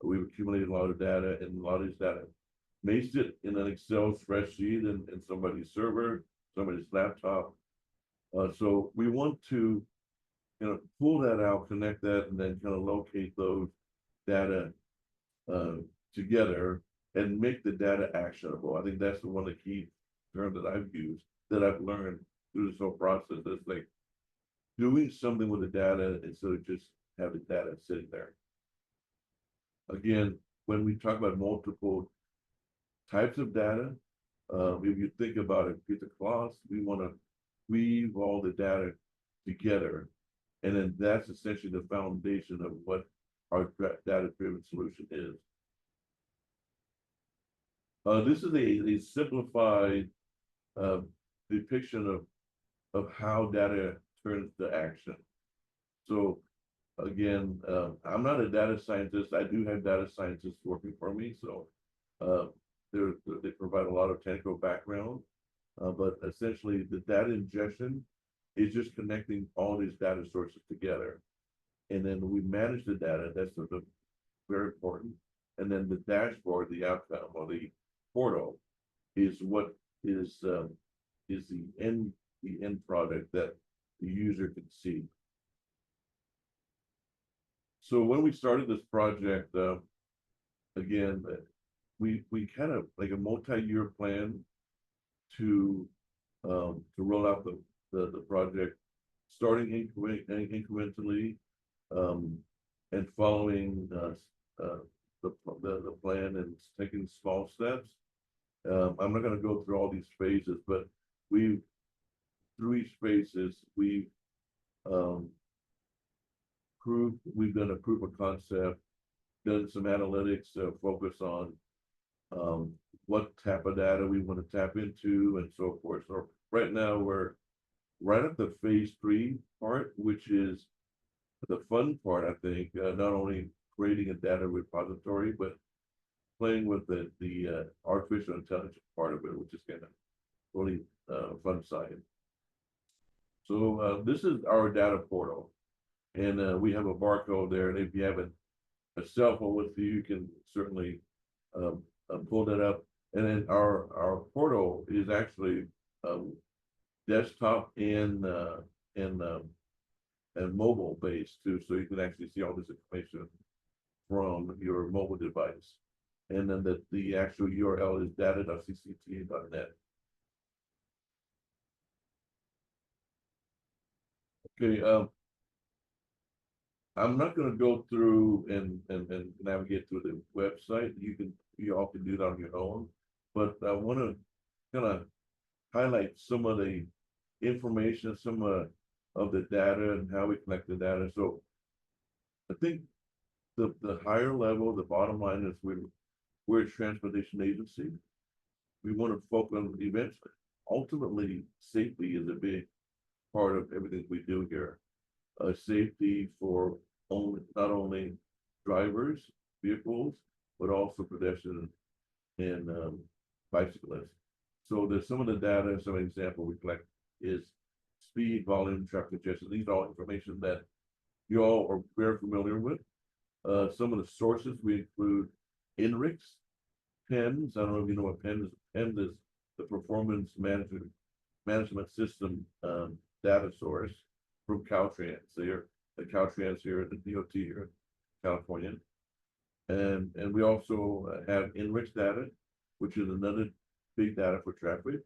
We've accumulated a lot of data, and a lot of this data may sit in an Excel spreadsheet in somebody's server, somebody's laptop. So we want to pull that out, connect that, and then kind of locate those data together and make the data actionable. I think that's one of the key terms that I've used, that I've learned through this whole process. It's like doing something with the data instead of just having data sitting there. Again, when we talk about multiple types of data, if you think about a piece of cloth, we want to weave all the data together, and then that's essentially the foundation of what our data-driven solution is. This is a simplified depiction of how data turns to action. So again, I'm not a data scientist. I do have data scientists working for me, so they provide a lot of technical background. But essentially, the data ingestion is just connecting all these data sources together. And then we manage the data, that's the very important. And then the dashboard, the outcome or the portal is what is the end product that the user can see. So when we started this project, again, we kind of like a multi-year plan to roll out the project, starting incrementally, and following the plan and taking small steps. I'm not going to go through all these phases, but through each phases, we've done a proof of concept, done some analytics to focus on what type of data we want to tap into and so forth. So right now we're right at the phase 3 part, which is the fun part, I think, not only creating a data repository, but playing with the artificial intelligence part of it, which is kind of really fun side. So this is our data portal, and we have a barcode there. And if you have a cell phone with you, you can certainly pull that up. And then our portal is actually desktop and mobile based too, so you can actually see all this information from your mobile device. And then the actual URL is data.ccta.net. Okay, I'm not going to go through and navigate through the website. You all can do that on your own, but I want to kind of highlight some of the information, some of the data and how we collect the data. So I think the higher level, the bottom line is we're a transportation agency. We want to focus on events. Ultimately, safety is a big part of everything we do here. Safety for not only drivers, vehicles, but also pedestrians and bicyclists. So there's some of the data, some example we collect is speed, volume, traffic congestion. These are all information that you all are very familiar with. Some of the sources we include enrich, PEMS. I don't know if you know what PEMS is. PEMS is the performance management system data source from Caltrans. They're the Caltrans here at the DOT here in California. And we also have enrich data, which is another big data for traffic.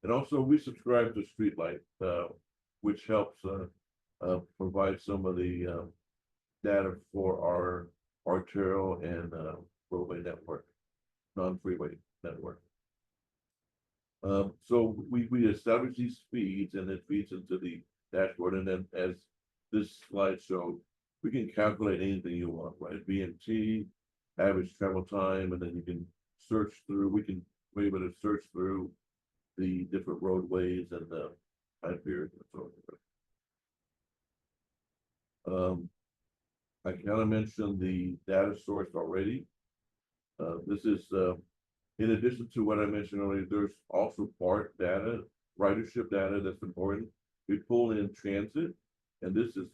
And also we subscribe to Streetlight, which helps provide some of the data for our arterial and roadway network, non-freeway network. So we establish these feeds, and it feeds into the dashboard. And then as this slide showed, we can calculate anything you want, right? BMT, average travel time, and then you can search through, we're able to search through the different roadways and the time periods and so forth. I kind of mentioned the data source already. This is, in addition to what I mentioned earlier, there's also BART data, ridership data that's important. We pull in transit, and this is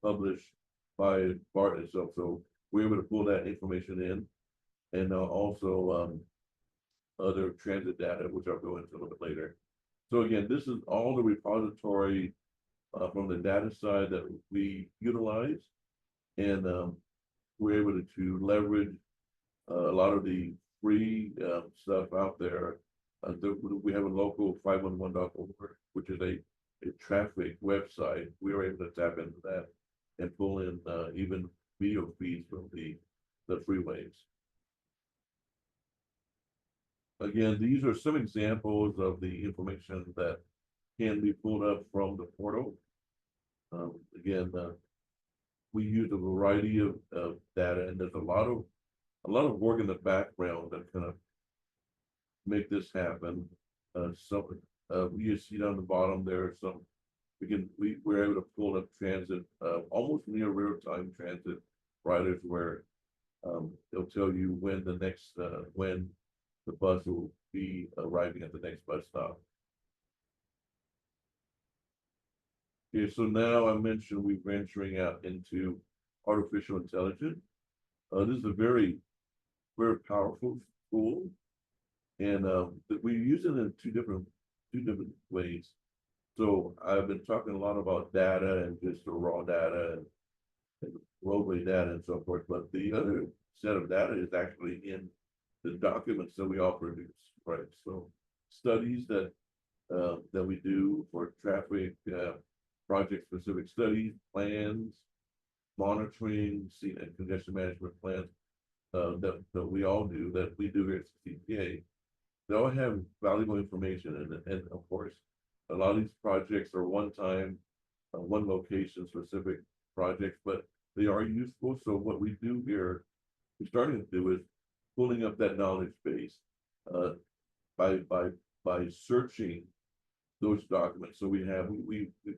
published by BART itself. So we're able to pull that information in, and also other transit data, which I'll go into a little bit later. So again, this is all the repository from the data side that we utilize, and we're able to leverage a lot of the free stuff out there. We have a local 511.org, which is a traffic website. We were able to tap into that and pull in even video feeds from the freeways. Again, these are some examples of the information that can be pulled up from the portal. Again, we use a variety of data, and there's a lot of work in the background that kind of make this happen. You see down the bottom there are some. We're able to pull up transit, almost near real-time transit riders, where they'll tell you when the next when the bus will be arriving at the next bus stop. Okay, so now I mentioned we're venturing out into artificial intelligence. This is a very, very powerful tool, and we use it in two different ways. So I've been talking a lot about data and just the raw data and roadway data and so forth, but the other set of data is actually in the documents that we all produce, right? So studies that we do for traffic, project-specific studies, plans, monitoring, and congestion management plans that we all do, that we do here at CPA. They all have valuable information, and of course, a lot of these projects are one-time, one location specific projects, but they are useful. So what we do here, we're starting to do is pulling up that knowledge base uh, by searching those documents. So we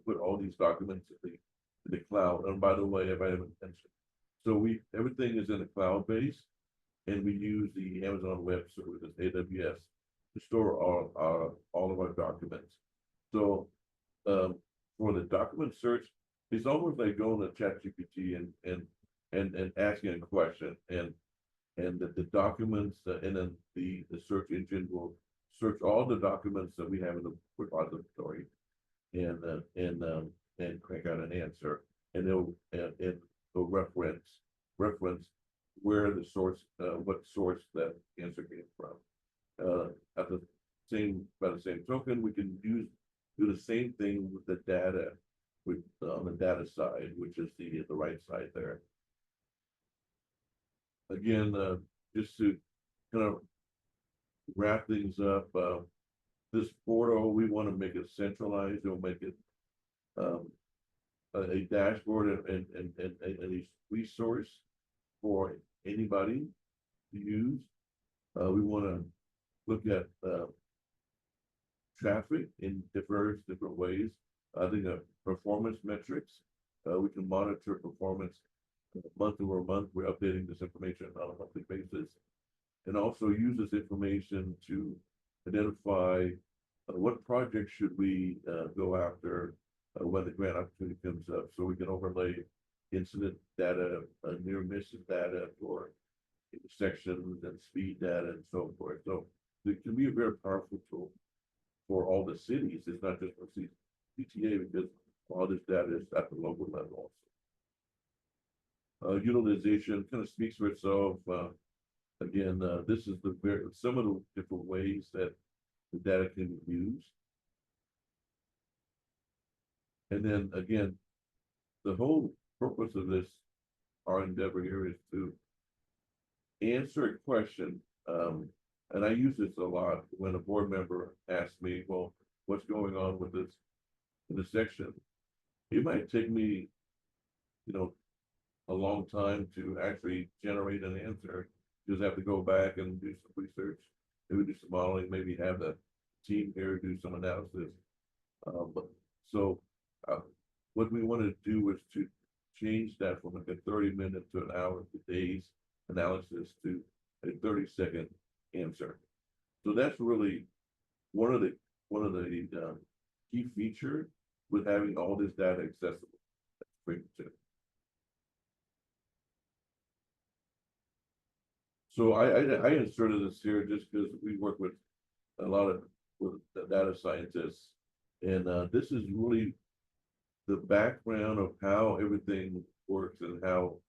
put all these documents in the cloud. And by the way, if I haven't mentioned, so everything is in the cloud base, and we use the Amazon Web Services, AWS, to store all of our documents. So for the document search, it's almost like going to ChatGPT and asking a question, and the documents, and then the search engine will search all the documents that we have in the repository, and crank out an answer, and it'll reference where the source, what source that answer came from. At the by the same token, we can do the same thing with the data, with on the data side, which is the right side there. Again, just to kind of wrap things up, this portal, we want to make it centralized. We'll make it a dashboard and a resource for anybody to use. We want to look at traffic in diverse different ways. I think performance metrics. We can monitor performance month over month. We're updating this information on a monthly basis, and also use this information to identify what projects should we go after when the grant opportunity comes up, so we can overlay incident data, near misses data for intersections and speed data and so forth. So it can be a very powerful tool for all the cities. It's not just for CTA, because all this data is at the local level also. Utilization kind of speaks for itself. Again, this is some of the different ways that the data can be used. And then again, the whole purpose of this, our endeavor here, is to answer a question. And I use this a lot when a board member asks me, well, what's going on with this in this section? It might take me, a long time to actually generate an answer. Just have to go back and do some research, maybe do some modeling, maybe have the team here do some analysis. What we want to do is to change that from like a 30-minute to an hour to days analysis to a 30-second answer. So that's really one of the key features with having all this data accessible. So I inserted this here just because we work with a lot of the data scientists, and this is really the background of how everything works and how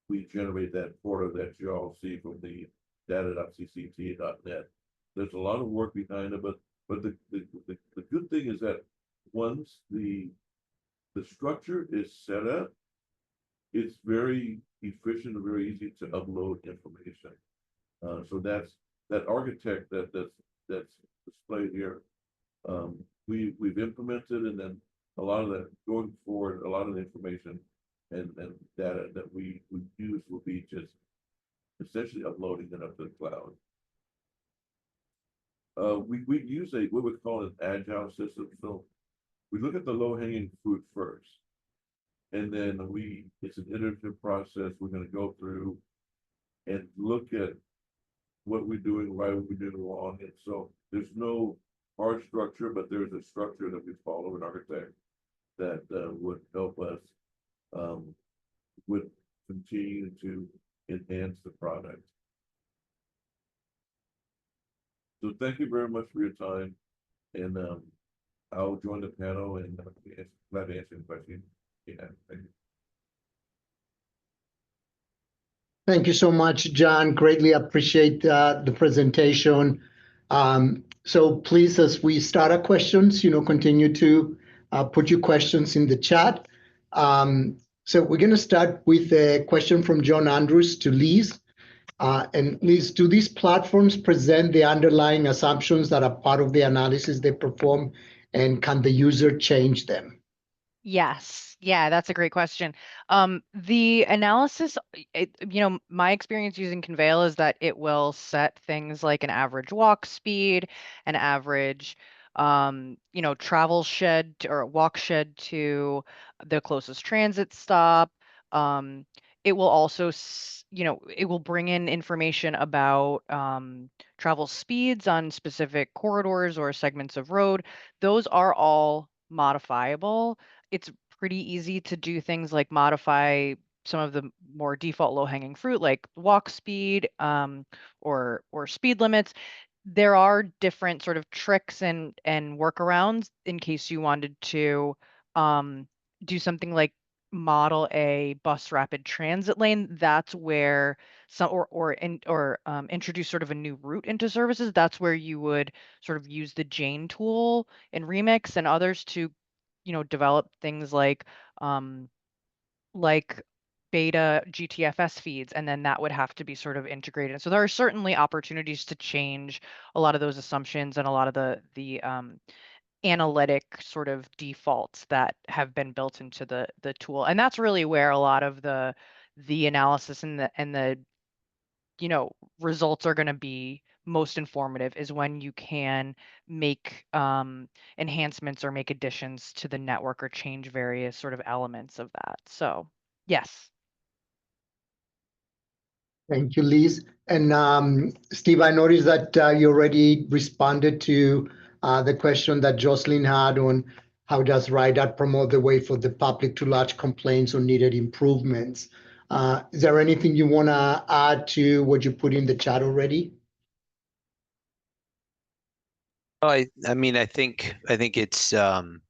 we generate that portal that you all see from the data.ccta.net. There's a lot of work behind it, but the good thing is that once the structure is set up, it's very efficient and very easy to upload information. So that architect that's displayed here. We've implemented, and then a lot of that going forward, a lot of the information and data that we use will be just essentially uploading it up to the cloud. We use what we call an agile system. So we look at the low-hanging fruit first, and then it's an iterative process. We're going to go through and look at what we're doing right, what we're doing wrong. And so there's no hard structure, but there's a structure that we follow an architect that would help us would continue to enhance the product. So thank you very much for your time, and I'll join the panel and glad to answer any questions. Yeah, thank you. Thank you so much, John. Greatly appreciate the presentation. So please, as we start our questions, continue to put your questions in the chat. So we're going to start with a question from John Andrews to Liz. And Liz, do these platforms present the underlying assumptions that are part of the analysis they perform, and can the user change them? Yes. Yeah, that's a great question. The analysis, my experience using Conveil is that it will set things like an average walk speed, an average, travel shed or walk shed to the closest transit stop. It will also, it will bring in information about travel speeds on specific corridors or segments of road. Those are all modifiable. It's pretty easy to do things like modify some of the more default low-hanging fruit, like walk speed or speed limits. There are different sort of tricks and workarounds in case you wanted to do something like model a bus rapid transit lane. That's where some introduce sort of a new route into services. That's where you would sort of use the Jane tool in Remix and others to develop things like beta GTFS feeds, and then that would have to be sort of integrated. So there are certainly opportunities to change a lot of those assumptions and a lot of the analytic sort of defaults that have been built into the tool. And that's really where a lot of the analysis and the results are going to be most informative, is when you can make enhancements or make additions to the network or change various sort of elements of that. So yes. Thank you, Liz. And Steve, I noticed that you already responded to the question that Jocelyn had on how does RIDAT promote the way for the public to lodge complaints or needed improvements. Is there anything you want to add to what you put in the chat already? Oh, I mean, I think it's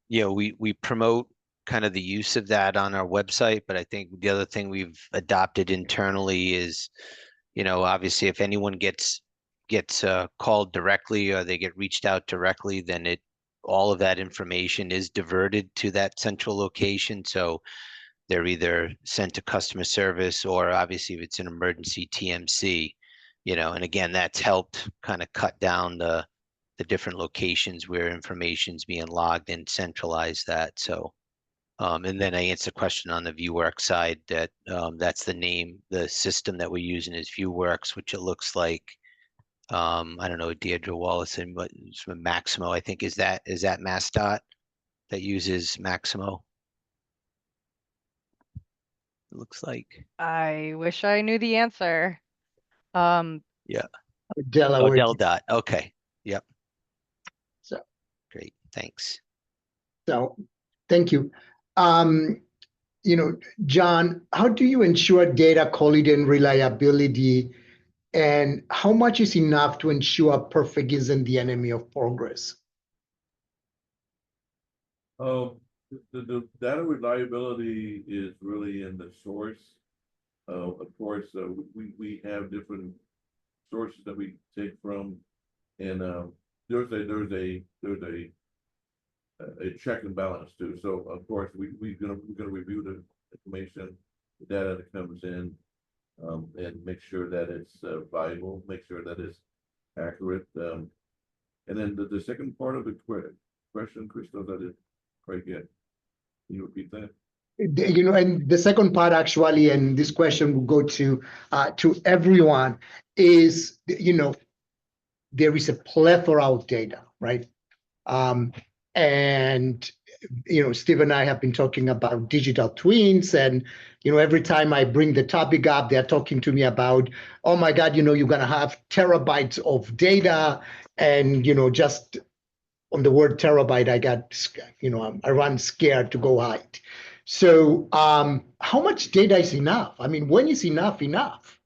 we promote kind of the use of that on our website, but I think the other thing we've adopted internally is, obviously if anyone gets called directly or they get reached out directly, then all of that information is diverted to that central location. So they're either sent to customer service, or obviously if it's an emergency, TMC, and again, that's helped kind of cut down the different locations where information's being logged and centralize that. So, and then I answered the question on the ViewWorks side that that's the system that we're using is ViewWorks, which it looks like, I don't know, Deirdre Wallison, but Maximo, I think, is that MassDOT that uses Maximo? It looks like. I wish I knew the answer. Yeah. Delaware. DelDOT. Okay. Yep. So great. Thanks. So thank you. John, how do you ensure data quality and reliability, and how much is enough to ensure perfect isn't the enemy of progress? The data reliability is really in the source. Of course, we have different sources that we take from, and there's a check and balance too. So of course we're gonna review the information, the data that comes in, and make sure that it's viable, make sure that it's accurate. And then the second part of the question, Christos, I didn't quite get. Can you repeat that? And the second part actually, and this question will go to everyone, is there is a plethora of data, right? And Steve and I have been talking about digital twins, and every time I bring the topic up, they're talking to me about, oh my God, you're gonna have terabytes of data, and just on the word terabyte, I run scared to go hide. So how much data is enough? I mean, when is enough enough?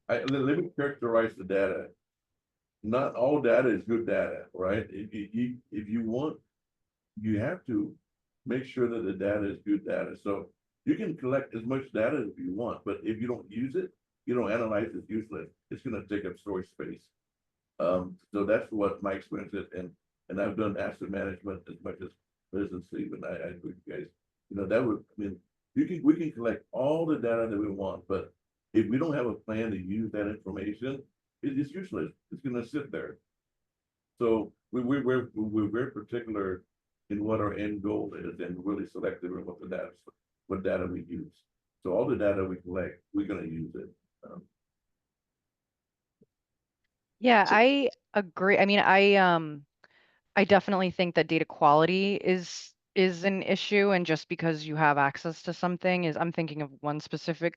Let me characterize the data. Not all data is good data, right? If you want, you have to make sure that the data is good data. So you can collect as much data as you want, but if you don't use it, you don't analyze it, it's useless. It's going to take up storage space. So that's what my experience is, and I've done asset management as much as business, even I agree with you guys. I mean, we can collect all the data that we want, but if we don't have a plan to use that information, it's useless. It's going to sit there. So we're very particular in what our end goal is, and really selective in what data we use. So all the data we collect, we're going to use it. Yeah, I agree. I mean, I definitely think that data quality is an issue, and just because you have access to something is, I'm thinking of one specific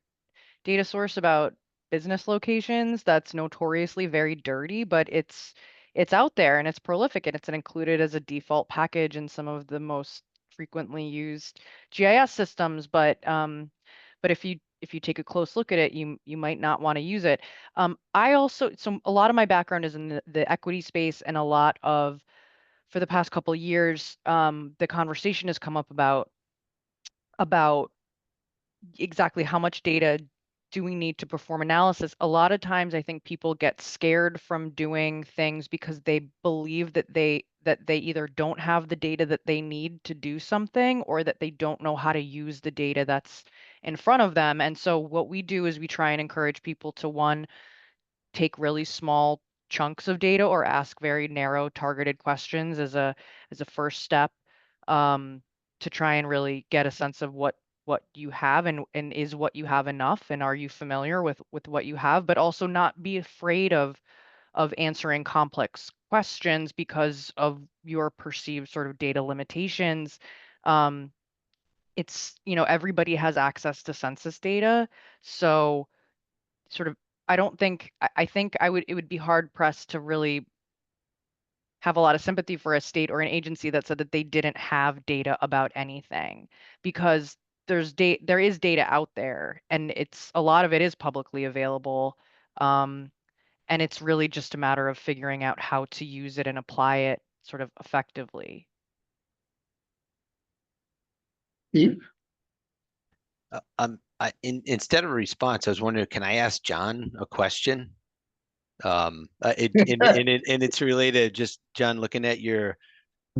data source about business locations that's notoriously very dirty, but it's out there and it's prolific, and it's included as a default package in some of the most frequently used GIS systems. But if you take a close look at it, you might not want to use it. I also, so a lot of my background is in the equity space, and a lot of, for the past couple of years, the conversation has come up about exactly how much data do we need to perform analysis. A lot of times I think people get scared from doing things because they believe that they either don't have the data that they need to do something, or that they don't know how to use the data that's in front of them. And so what we do is we try and encourage people to, one, take really small chunks of data or ask very narrow targeted questions as a first step, to try and really get a sense of what you have, and is what you have enough, and are you familiar with what you have, but also not be afraid of answering complex questions because of your perceived sort of data limitations. It's, everybody has access to census data, so sort of, I don't think, I think it would be hard pressed to really have a lot of sympathy for a state or an agency that said that they didn't have data about anything, because there is data out there, and a lot of it is publicly available. And it's really just a matter of figuring out how to use it and apply it sort of effectively. Steve? Instead of a response, I was wondering, can I ask John a question? And it's related, just John, looking at your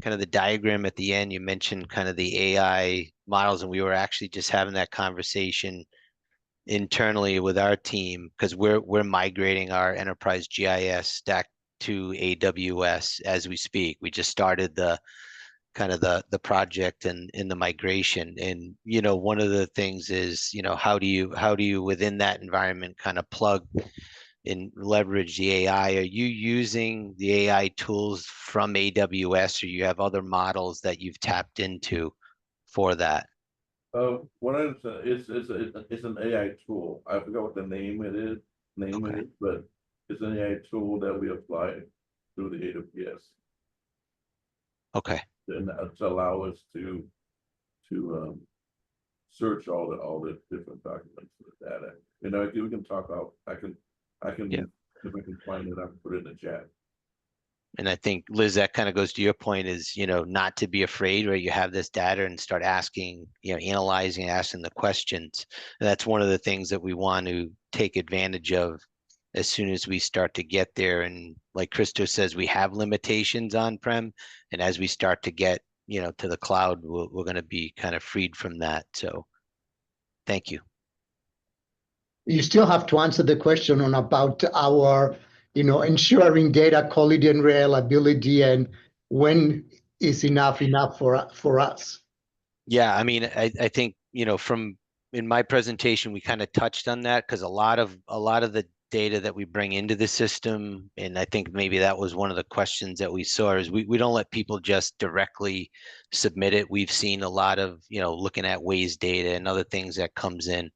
kind of the diagram at the end, you mentioned kind of the AI models, and we were actually just having that conversation internally with our team, because we're migrating our enterprise GIS stack to AWS as we speak. We just started the kind of the project and in the migration, and one of the things is, how do you within that environment kind of plug and leverage the AI? Are you using the AI tools from AWS, or you have other models that you've tapped into for that? What I understand, it's an AI tool. I forgot what the name it is, Okay. but it's an AI tool that we apply through the AWS. Okay. And to allow us to search all the different documents for the data. We can talk about, I can, Yeah. if I can find it, I can put it in the chat. And I think, Liz, that kind of goes to your point, is, not to be afraid, where you have this data and start asking, analyzing, asking the questions. And that's one of the things that we want to take advantage of as soon as we start to get there. And like Christo says, we have limitations on-prem, and as we start to get, to the cloud, we're going to be kind of freed from that. So thank you. You still have to answer the question on about our, ensuring data quality and reliability, and when is enough for us. Yeah, I mean, I think, from in my presentation, we kind of touched on that, because a lot of the data that we bring into the system, and I think maybe that was one of the questions that we saw, is we don't let people just directly submit it. We've seen a lot of, looking at Waze data and other things that comes in.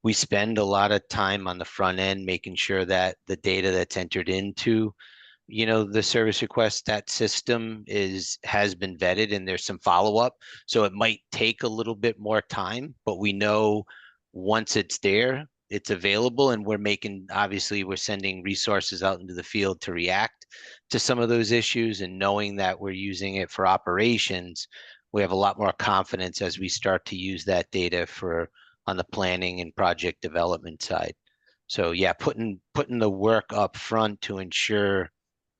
We spend a lot of time on the front end making sure that the data that's entered into you know, the service request, that system has been vetted and there's some follow-up. So it might take a little bit more time, but we know once it's there, it's available, and obviously we're sending resources out into the field to react to some of those issues, and knowing that we're using it for operations, we have a lot more confidence as we start to use that data on the planning and project development side. So yeah, putting the work up front to ensure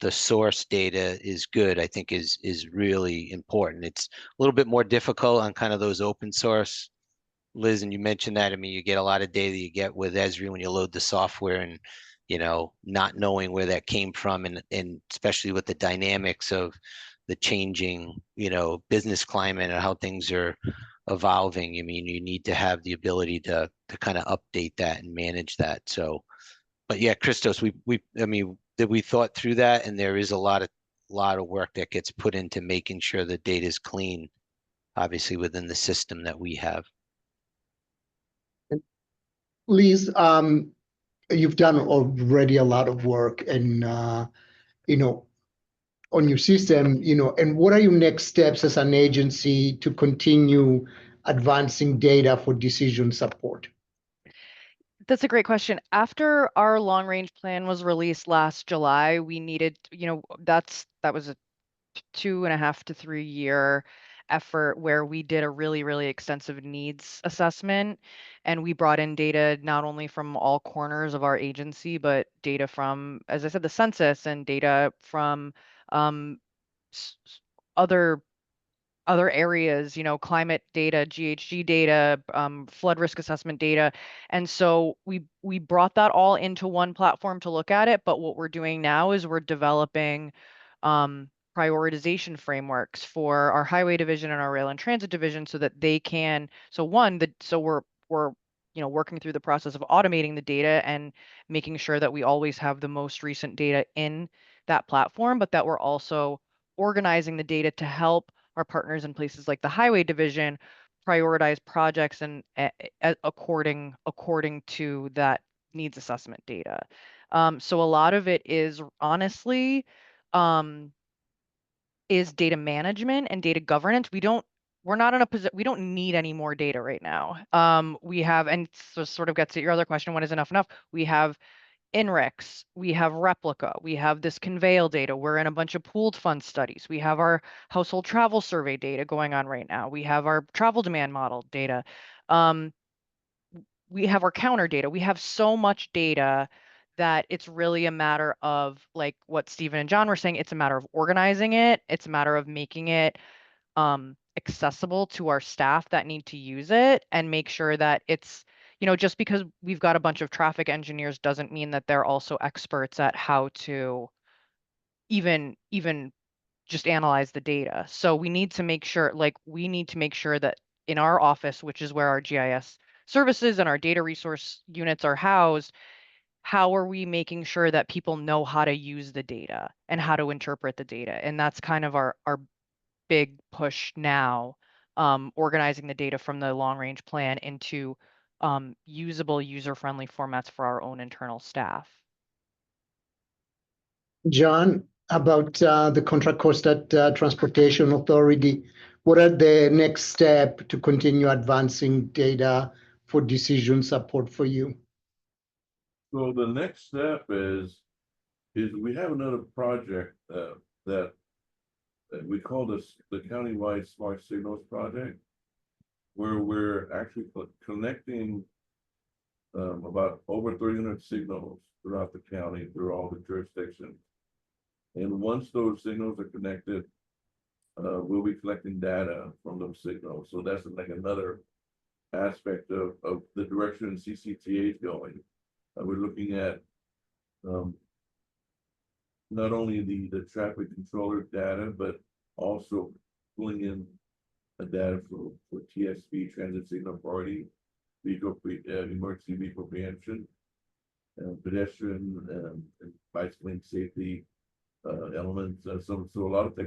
the source data is good, I think is really important. It's a little bit more difficult on kind of those open source, Liz, and you mentioned that. I mean, you get a lot of data you get with Esri when you load the software, and not knowing where that came from, and especially with the dynamics of the changing, business climate and how things are evolving. I mean, you need to have the ability to kind of update that and manage that. So, but yeah, Christos, I mean, that we thought through that, and there is a lot of work that gets put into making sure the data is clean, obviously within the system that we have. Liz, you've done already a lot of work and, on your system, and what are your next steps as an agency to continue advancing data for decision support? That's a great question. After our long range plan was released last July, we needed, that was a 2.5 to 3 year effort where we did a really, really extensive needs assessment. And we brought in data not only from all corners of our agency, but data from, as I said, the census, and data from um, other areas, climate data, GHG data, flood risk assessment data. And so we brought that all into one platform to look at it. But what we're doing now is we're developing prioritization frameworks for our highway division and our rail and transit division, so that they can, so we're working through the process of automating the data and making sure that we always have the most recent data in that platform, but that we're also organizing the data to help our partners in places like the highway division prioritize projects and according to that needs assessment data. So a lot of it is honestly is data management and data governance. We're not in a position, we don't need any more data right now. We have, and so sort of gets at your other question, when is enough enough? We have enrich, we have replica, we have this conveyal data. We're in a bunch of pooled fund studies. We have our household travel survey data going on right now. We have our travel demand model data. We have our counter data. We have so much data that it's really a matter of, like what Stephen and John were saying, it's a matter of organizing it. It's a matter of making it accessible to our staff that need to use it, and make sure that it's, just because we've got a bunch of traffic engineers doesn't mean that they're also experts at how to even just analyze the data. So we need to make sure, that in our office, which is where our GIS services and our data resource units are housed, how are we making sure that people know how to use the data and how to interpret the data? And that's kind of our big push now, organizing the data from the long range plan into usable, user-friendly formats for our own internal staff. John, about the Contra Costa Transportation Authority, what are the next steps to continue advancing data for decision support for you? So the next step is we have another project that we call this the Countywide Smart Signals Project, where we're actually connecting about over 300 signals throughout the county, through all the jurisdictions. And once those signals are connected, we'll be collecting data from those signals. So that's like another aspect of the direction CCTA is going. We're looking at not only the traffic controller data, but also pulling in data for TSP, Transit Signal Authority, emergency vehicle preemption, pedestrian and bicycling safety elements. So a lot of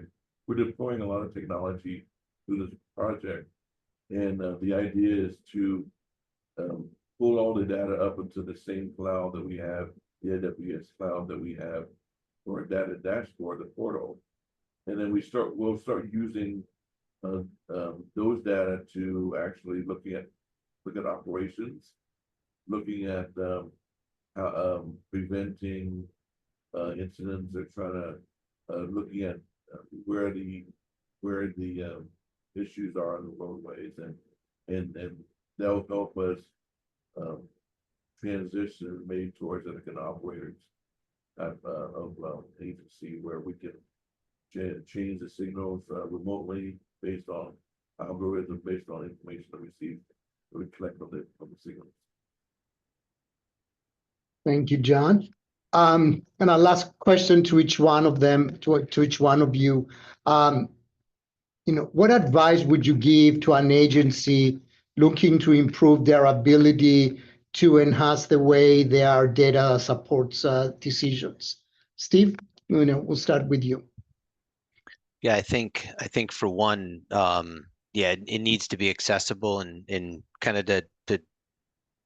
we're deploying a lot of technology through this project, and the idea is to pull all the data up into the same cloud that we have, the AWS cloud that we have, or a data dashboard, the portal. And then we'll start using those data to actually look at operations, looking at preventing incidents. They're trying to looking at where the issues are on the roadways, and that'll help us transition maybe towards an operators type of agency where we can change the signals remotely based on algorithms, based on information that we receive, we collect from the signals. Thank you, John. And our last question to each one of them, to each one of you, what advice would you give to an agency looking to improve their ability to enhance the way their data supports decisions? Steve, we'll start with you. Yeah, I think for one, yeah, it needs to be accessible, and kind of to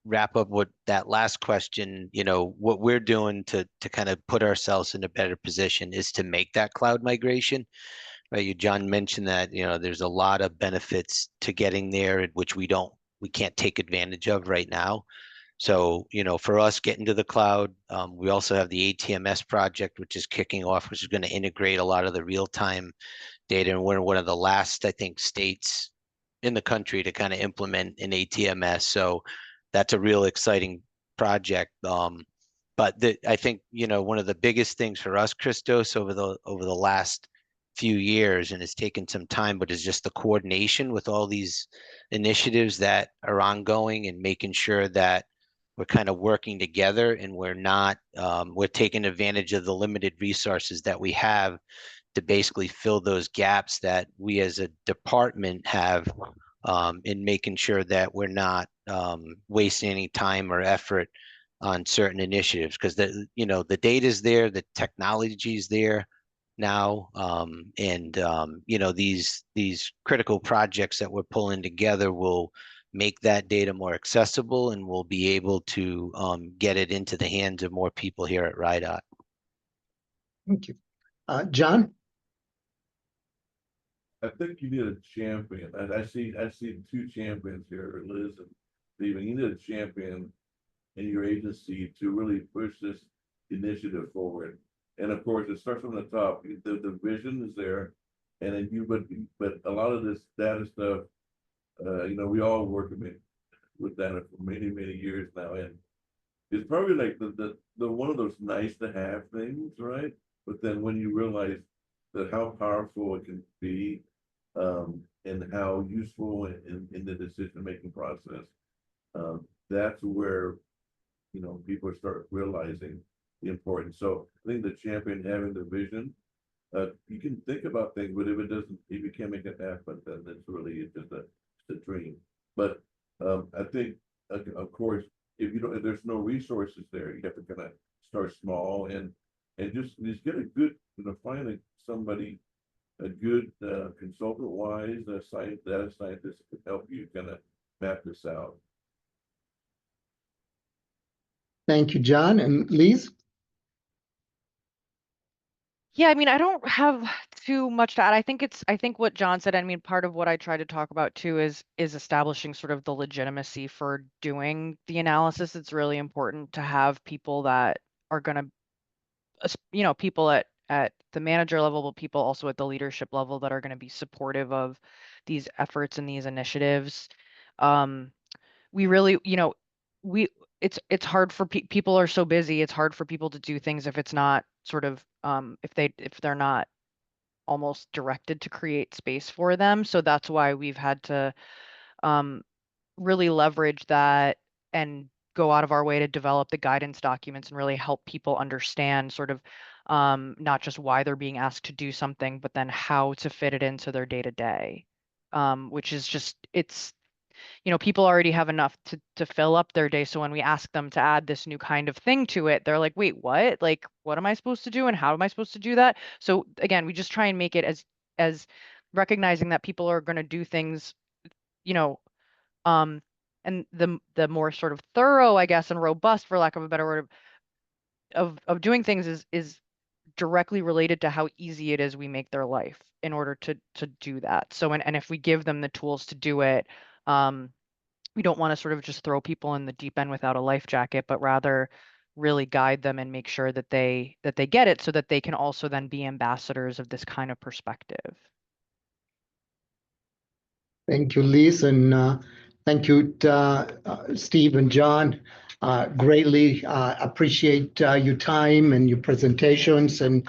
wrap up what that last question, what we're doing to kind of put ourselves in a better position is to make that cloud migration. Right, John mentioned that, there's a lot of benefits to getting there, which we can't take advantage of right now. So, for us getting to the cloud, we also have the ATMS project, which is kicking off, which is going to integrate a lot of the real-time data. And we're one of the last, I think, states in the country to kind of implement an ATMS. So that's a real exciting project. But I think, one of the biggest things for us, Christos, over the last few years, and it's taken some time, but is just the coordination with all these initiatives that are ongoing and making sure that we're kind of working together, and we're taking advantage of the limited resources that we have to basically fill those gaps that we as a department have, in making sure that we're not wasting any time or effort on certain initiatives, because the data is there, the technology is there now, and these critical projects that we're pulling together will make that data more accessible, and we'll be able to get it into the hands of more people here at Rhode. Thank you. John? I think you need a champion. I see two champions here, Liz and Stephen. You need a champion in your agency to really push this initiative forward. And of course, it starts from the top. The vision is there, and then but a lot of this data stuff, we all work with data for many years now, and it's probably like the one of those nice to have things, right? But then when you realize that how powerful it can be, and how useful in the decision-making process, that's where, people start realizing the importance. So I think the champion having the vision, you can think about things, but if you can't make it happen, then it's really just a dream. But I think, of course, if there's no resources there, you have to kind of start small and just get a good, find somebody, a good consultant-wise data scientist that can help you kind of map this out. Thank you, John. And Liz? Yeah, I mean, I don't have too much to add. I think what John said, I mean, part of what I try to talk about too is establishing sort of the legitimacy for doing the analysis. It's really important to have people that are going to, people at the manager level, but people also at the leadership level that are going to be supportive of these efforts and these initiatives. We really, it's hard for people are so busy. It's hard for people to do things if it's not sort of if they're not almost directed to create space for them. So that's why we've had to really leverage that and go out of our way to develop the guidance documents and really help people understand sort of not just why they're being asked to do something, but then how to fit it into their day-to-day, which is just people already have enough to fill up their day. So when we ask them to add this new kind of thing to it, they're like, wait, what? Like, what am I supposed to do? And how am I supposed to do that? So again, we just try and make it as recognizing that people are going to do things, and the more sort of thorough, I guess, and robust, for lack of a better word, of doing things is directly related to how easy it is we make their life in order to do that. So, and if we give them the tools to do it, we don't want to sort of just throw people in the deep end without a life jacket, but rather really guide them and make sure that they get it so that they can also then be ambassadors of this kind of perspective. Thank you, Liz, and thank you, Steve and John. Greatly appreciate your time and your presentations, and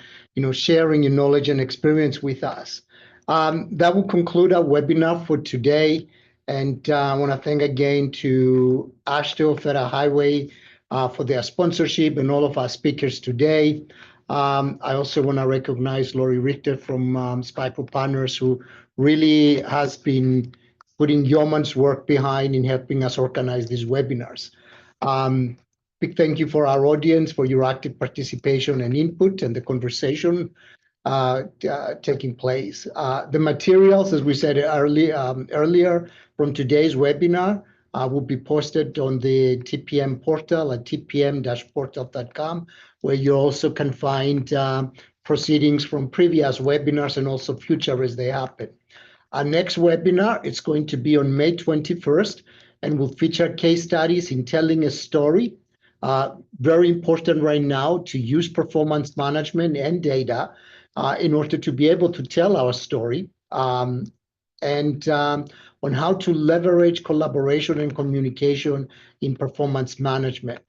sharing your knowledge and experience with us. That will conclude our webinar for today, and I want to thank again to AASHTO Federal Highway for their sponsorship and all of our speakers today. I also want to recognize Lori Richter from Spike Partners, who really has been putting yeoman's work behind in helping us organize these webinars. Big thank you for our audience for your active participation and input and the conversation taking place. The materials, as we said earlier, from today's webinar will be posted on the TPM portal at tpm-portal.com, where you also can find proceedings from previous webinars and also future as they happen. Our next webinar is going to be on May 21st, and will feature case studies in telling a story. Very important right now to use performance management and data in order to be able to tell our story, and on how to leverage collaboration and communication in performance management.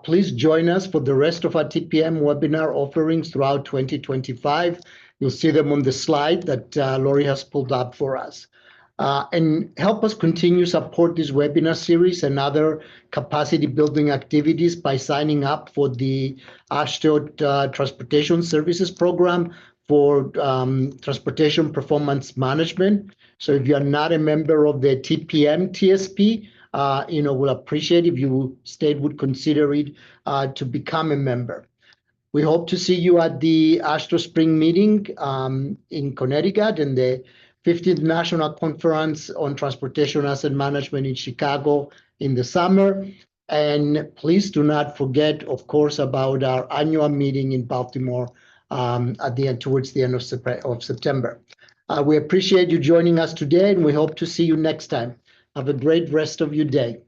Please join us for the rest of our TPM webinar offerings throughout 2025. You'll see them on the slide that Lori has pulled up for us. And help us continue support this webinar series and other capacity building activities by signing up for the AASHTO Transportation Services Program for Transportation Performance Management. So if you're not a member of the TPM TSP, we'll appreciate if you state would consider it to become a member. We hope to see you at the AASHTO Spring Meeting in Connecticut and the 15th National Conference on Transportation Asset Management in Chicago in the summer. And please do not forget, of course, about our annual meeting in Baltimore towards the end of September. We appreciate you joining us today, and we hope to see you next time. Have a great rest of your day.